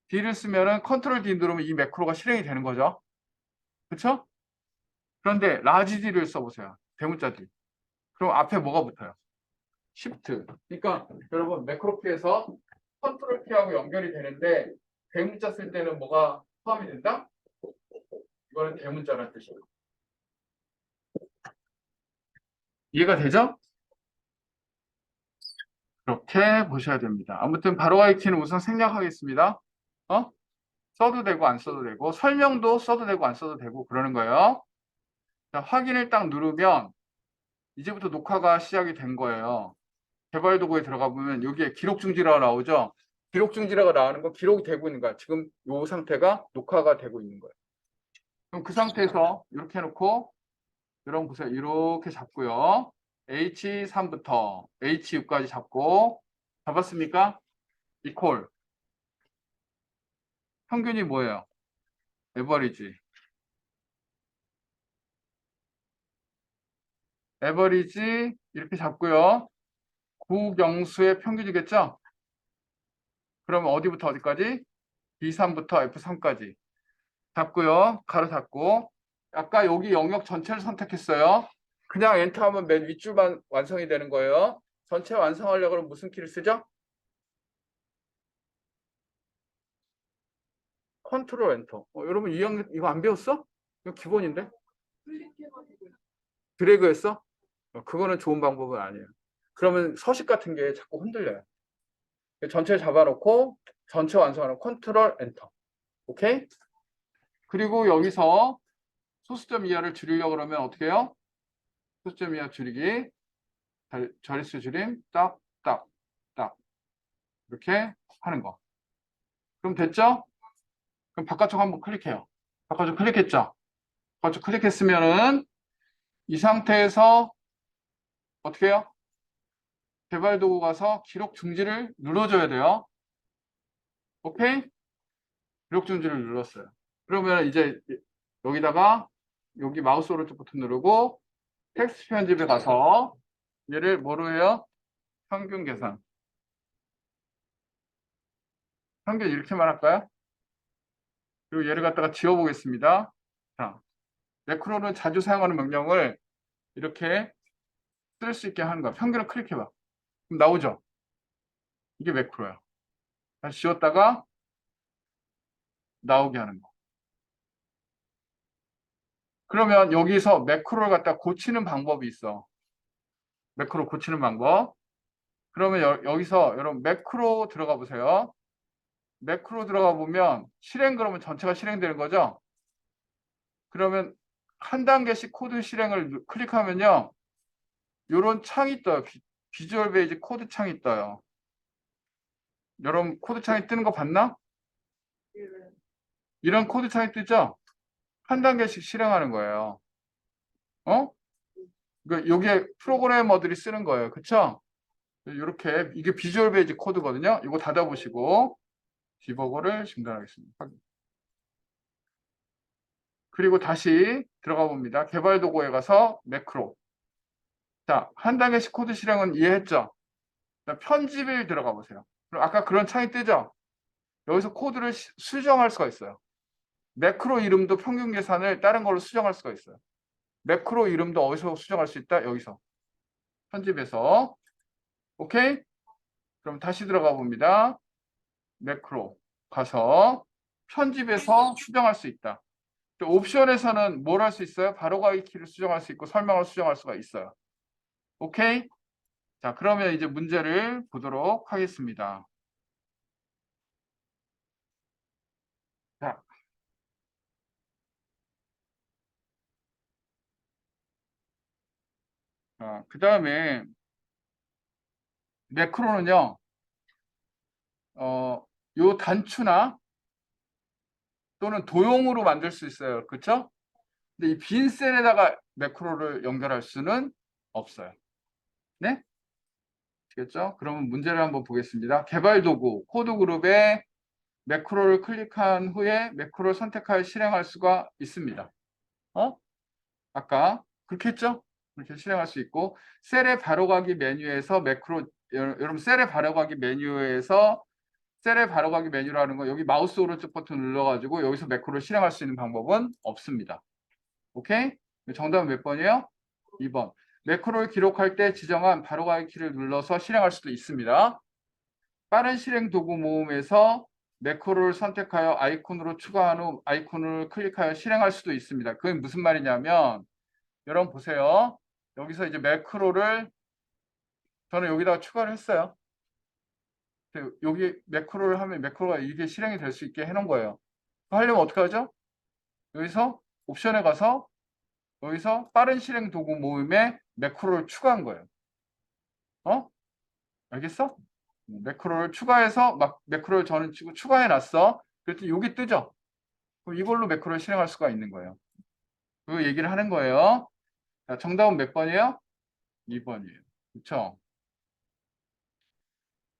D를 쓰면은 컨트롤 D 누르면 이 매크로가 실행이 되는 거죠. 그렇죠? 그런데 라지 D를 써보세요. 대문자 D. 그럼 앞에 뭐가 붙어요? Shift. 그러니까 여러분 매크로 키에서 컨트롤 키하고 연결이 되는데 대문자 쓸 때는 뭐가 포함이 된다? 이거는 대문자라는 뜻이에요. 이해가 되죠? 그렇게 보셔야 됩니다. 아무튼 바로가기 키는 우선 생략하겠습니다. 어? 써도 되고 안 써도 되고 설명도 써도 되고 안 써도 되고 그러는 거예요. 자, 확인을 딱 누르면 이제부터 녹화가 시작이 된 거예요. 개발 도구에 들어가 보면 여기에 기록 중지라고 나오죠. 기록 중지라고 나오는 건 기록이 되고 있는 거야. 지금 이 상태가 녹화가 되고 있는 거예요. 그럼 그 상태에서 이렇게 해놓고 여러분 보세요. 이렇게 잡고요. H3부터 H6까지 잡고 잡았습니까? 이퀄 평균이 뭐예요? 에버리지. 에버리지 이렇게 잡고요. 구경수의 평균이겠죠? 그러면 어디부터 어디까지? B3부터 F3까지 잡고요. 가로 잡고 아까 여기 영역 전체를 선택했어요. 그냥 엔터하면 맨 윗줄만 완성이 되는 거예요. 전체 완성하려고 그러면 무슨 키를 쓰죠? 컨트롤 엔터. 여러분 이거 안 배웠어? 이거 기본인데? 클릭해가지고 드래그 했어? 그거는 좋은 방법은 아니에요. 그러면 서식 같은 게 자꾸 흔들려요. 전체 잡아놓고 전체 완성하는 컨트롤 엔터. 오케이? 그리고 여기서 소수점 이하를 줄이려고 그러면 어떻게 해요? 소수점 이하 줄이기. 자릿수 줄임 딱, 딱, 딱. 이렇게 하는 거. 그럼 됐죠? 그럼 바깥쪽 한번 클릭해요. 바깥쪽 클릭했죠? 바깥쪽 클릭했으면은 이 상태에서 어떻게 해요? 개발 도구 가서 기록 중지를 눌러줘야 돼요. 오케이? 기록 중지를 눌렀어요. 그러면 이제 여기다가 여기 마우스 오른쪽 버튼 누르고 텍스트 편집에 가서 얘를 뭐로 해요? 평균 계산. 평균 이렇게만 할까요? 그리고 얘를 갖다가 지워보겠습니다. 자, 매크로는 자주 사용하는 명령을 이렇게 쓸 수 있게 하는 거야. 평균을 클릭해봐. 그럼 나오죠? 이게 매크로야. 다시 지웠다가 나오게 하는 거. 그러면 여기서 매크로를 갖다 고치는 방법이 있어. 매크로 고치는 방법. 그러면 여기서 여러분 매크로 들어가 보세요. 매크로 들어가 보면 실행 그러면 전체가 실행되는 거죠? 그러면 한 단계씩 코드 실행을 클릭하면요. 요런 창이 떠요. 비주얼 베이직 코드 창이 떠요. 여러분 코드 창이 뜨는 거 봤나? 이런 코드 창이 뜨죠? 한 단계씩 실행하는 거예요. 어? 요게 프로그래머들이 쓰는 거예요. 그쵸? 이렇게 이게 비주얼 베이직 코드거든요. 이거 닫아보시고 디버거를 중단하겠습니다. 그리고 다시 들어가 봅니다. 개발 도구에 가서 매크로. 자, 한 단계씩 코드 실행은 이해했죠? 자, 편집을 들어가 보세요. 그럼 아까 그런 창이 뜨죠? 여기서 코드를 수정할 수가 있어요. 매크로 이름도 평균 계산을 다른 걸로 수정할 수가 있어요. 매크로 이름도 어디서 수정할 수 있다? 여기서. 편집에서. 오케이? 그럼 다시 들어가 봅니다. 매크로 가서 편집에서 수정할 수 있다. 옵션에서는 뭘 할 수 있어요? 바로가기 키를 수정할 수 있고 설명을 수정할 수가 있어요. 오케이? 자, 그러면 이제 문제를 보도록 하겠습니다. 자, 그 다음에 매크로는요, 요 단추나 또는 도형으로 만들 수 있어요. 그렇죠? 근데 이 빈 셀에다가 매크로를 연결할 수는 없어요. 네? 아시겠죠? 그러면 문제를 한번 보겠습니다. 개발 도구, 코드 그룹에 매크로를 클릭한 후에 매크로를 선택하여 실행할 수가 있습니다. 아까 그렇게 했죠? 그렇게 실행할 수 있고 셀의 바로가기 메뉴에서 매크로 여러분 셀의 바로가기 메뉴에서 셀의 바로가기 메뉴라는 거 여기 마우스 오른쪽 버튼 눌러가지고 여기서 매크로를 실행할 수 있는 방법은 없습니다. 오케이? 정답은 몇 번이에요? 2번. 매크로를 기록할 때 지정한 바로가기 키를 눌러서 실행할 수도 있습니다. 빠른 실행 도구 모음에서 매크로를 선택하여 아이콘으로 추가한 후 아이콘을 클릭하여 실행할 수도 있습니다. 그게 무슨 말이냐면 여러분 보세요. 여기서 이제 매크로를 저는 여기다가 추가를 했어요. 여기 매크로를 하면 매크로가 이게 실행이 될 수 있게 해놓은 거예요. 하려면 어떻게 하죠? 여기서 옵션에 가서 여기서 빠른 실행 도구 모음에 매크로를 추가한 거예요. 알겠어? 매크로를 추가해서 막 매크로를 저는 지금 추가해 놨어. 그랬더니 여기 뜨죠? 그럼 이걸로 매크로를 실행할 수가 있는 거예요. 그 얘기를 하는 거예요. 자, 정답은 몇 번이에요? 2번이에요. 그렇죠?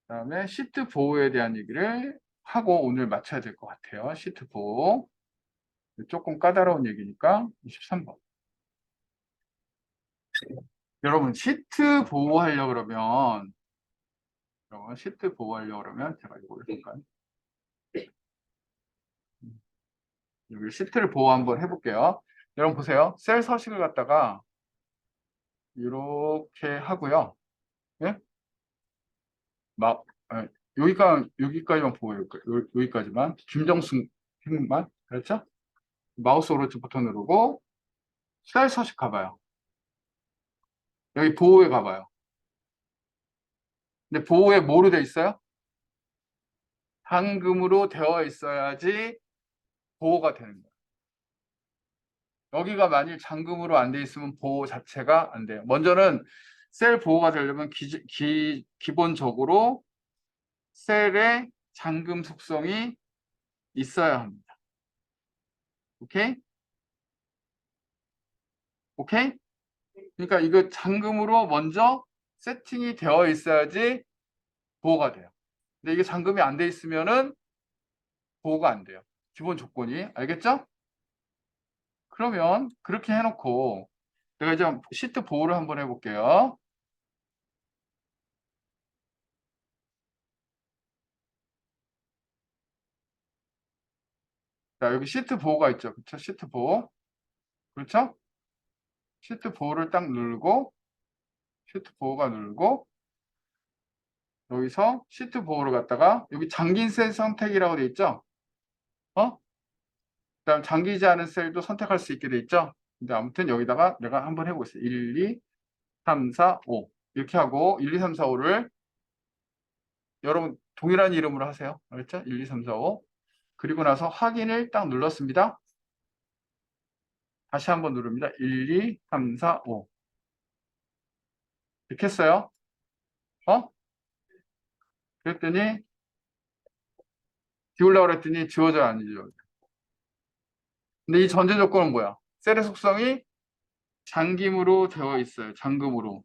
그다음에 시트 보호에 대한 얘기를 하고 오늘 마쳐야 될 것 같아요. 시트 보호. 조금 까다로운 얘기니까 23번. 여러분 시트 보호하려고 그러면 제가 이걸 해볼까요? 여기 시트를 보호 한번 해볼게요. 여러분 보세요. 셀 서식을 갖다가 이렇게 하고요. 예? 막 여기까지만 보여요. 여기까지만 김정숙 행만 그렇죠? 마우스 오른쪽 버튼 누르고 셀 서식 가봐요. 여기 보호에 가봐요. 근데 보호에 뭐로 돼 있어요? 당금으로 되어 있어야지 보호가 되는 거예요. 여기가 만일 잔금으로 안 돼 있으면 보호 자체가 안 돼요. 먼저는 셀 보호가 되려면 기본적으로 셀에 잔금 속성이 있어야 합니다. 오케이? 오케이? 그러니까 이거 잔금으로 먼저 세팅이 되어 있어야지 보호가 돼요. 근데 이게 잔금이 안 돼 있으면은 보호가 안 돼요. 기본 조건이. 알겠죠? 그러면 그렇게 해놓고 내가 이제 시트 보호를 한번 해볼게요. 자, 여기 시트 보호가 있죠. 그렇죠? 시트 보호. 그렇죠? 시트 보호를 딱 누르고 시트 보호가 누르고 여기서 시트 보호를 갖다가 여기 잠긴 셀 선택이라고 돼 있죠? 그다음 잠기지 않은 셀도 선택할 수 있게 돼 있죠? 근데 아무튼 여기다가 내가 한번 해보겠습니다. 1, 2, 3, 4, 5 이렇게 하고 1, 2, 3, 4, 5를 여러분 동일한 이름으로 하세요. 알겠죠? 1, 2, 3, 4, 5. 그리고 나서 확인을 딱 눌렀습니다. 다시 한번 누릅니다. 1, 2, 3, 4, 5. 이렇게 했어요. 그랬더니 지우려고 그랬더니 지워져요, 안 지워져요? 근데 이 전제 조건은 뭐야? 셀의 속성이 잠김으로 되어 있어요. 잠금으로.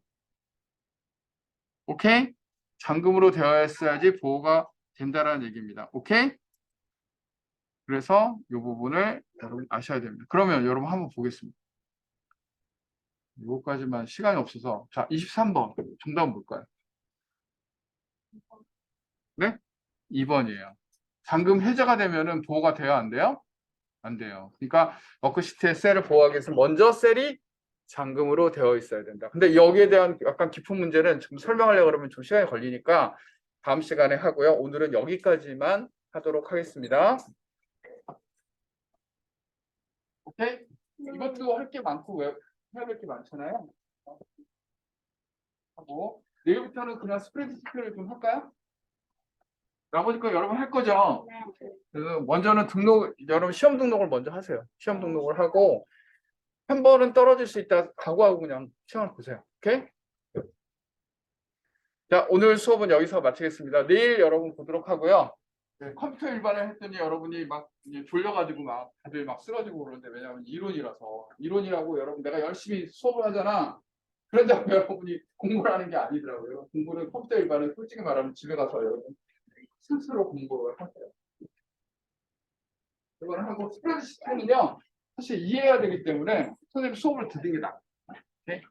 오케이? 잠금으로 되어 있어야지 보호가 된다라는 얘기입니다. 오케이? 그래서 이 부분을 여러분 아셔야 됩니다. 그러면 여러분 한번 보겠습니다. 이거까지만 시간이 없어서. 자, 23번. 정답은 뭘까요? 네? 2번이에요. 잠금 해제가 되면은 보호가 돼요? 안 돼요? 안 돼요. 그러니까 워크시트의 셀을 보호하기 위해서 먼저 셀이 잠금으로 되어 있어야 된다. 근데 여기에 대한 약간 깊은 문제는 좀 설명하려고 그러면 좀 시간이 걸리니까 다음 시간에 하고요. 오늘은 여기까지만 하도록 하겠습니다. 오케이? 이것도 할 게 많고 해야 될 게 많잖아요. 하고 내일부터는 그냥 스프레드시트를 좀 할까요? 나머지 거 여러분 할 거죠? 네. 그래서 먼저는 여러분 시험 등록을 먼저 하세요. 시험 등록을 하고 한 번은 떨어질 수 있다 각오하고 그냥 시험을 보세요. 오케이? 자, 오늘 수업은 여기서 마치겠습니다. 내일 여러분 보도록 하고요. 네, 컴퓨터 일반을 했더니 여러분이 막 이제 졸려가지고 막 다들 막 쓰러지고 그러는데 왜냐하면 이론이라서 이론이라고 여러분 내가 열심히 수업을 하잖아. 그런다고 여러분이 공부를 하는 게 아니더라고요. 공부는 컴퓨터 일반은 솔직히 말하면 집에 가서 여러분 스스로 공부를 하세요. 이거는 하고 스프레드시트는요 사실 이해해야 되기 때문에 선생님 수업을 듣는 게 나아요. 오케이?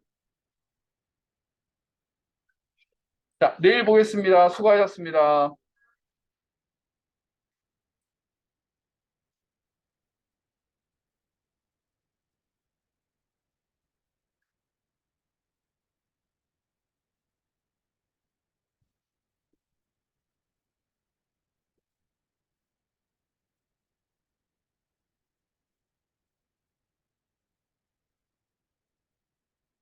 자, 내일 보겠습니다. 수고하셨습니다.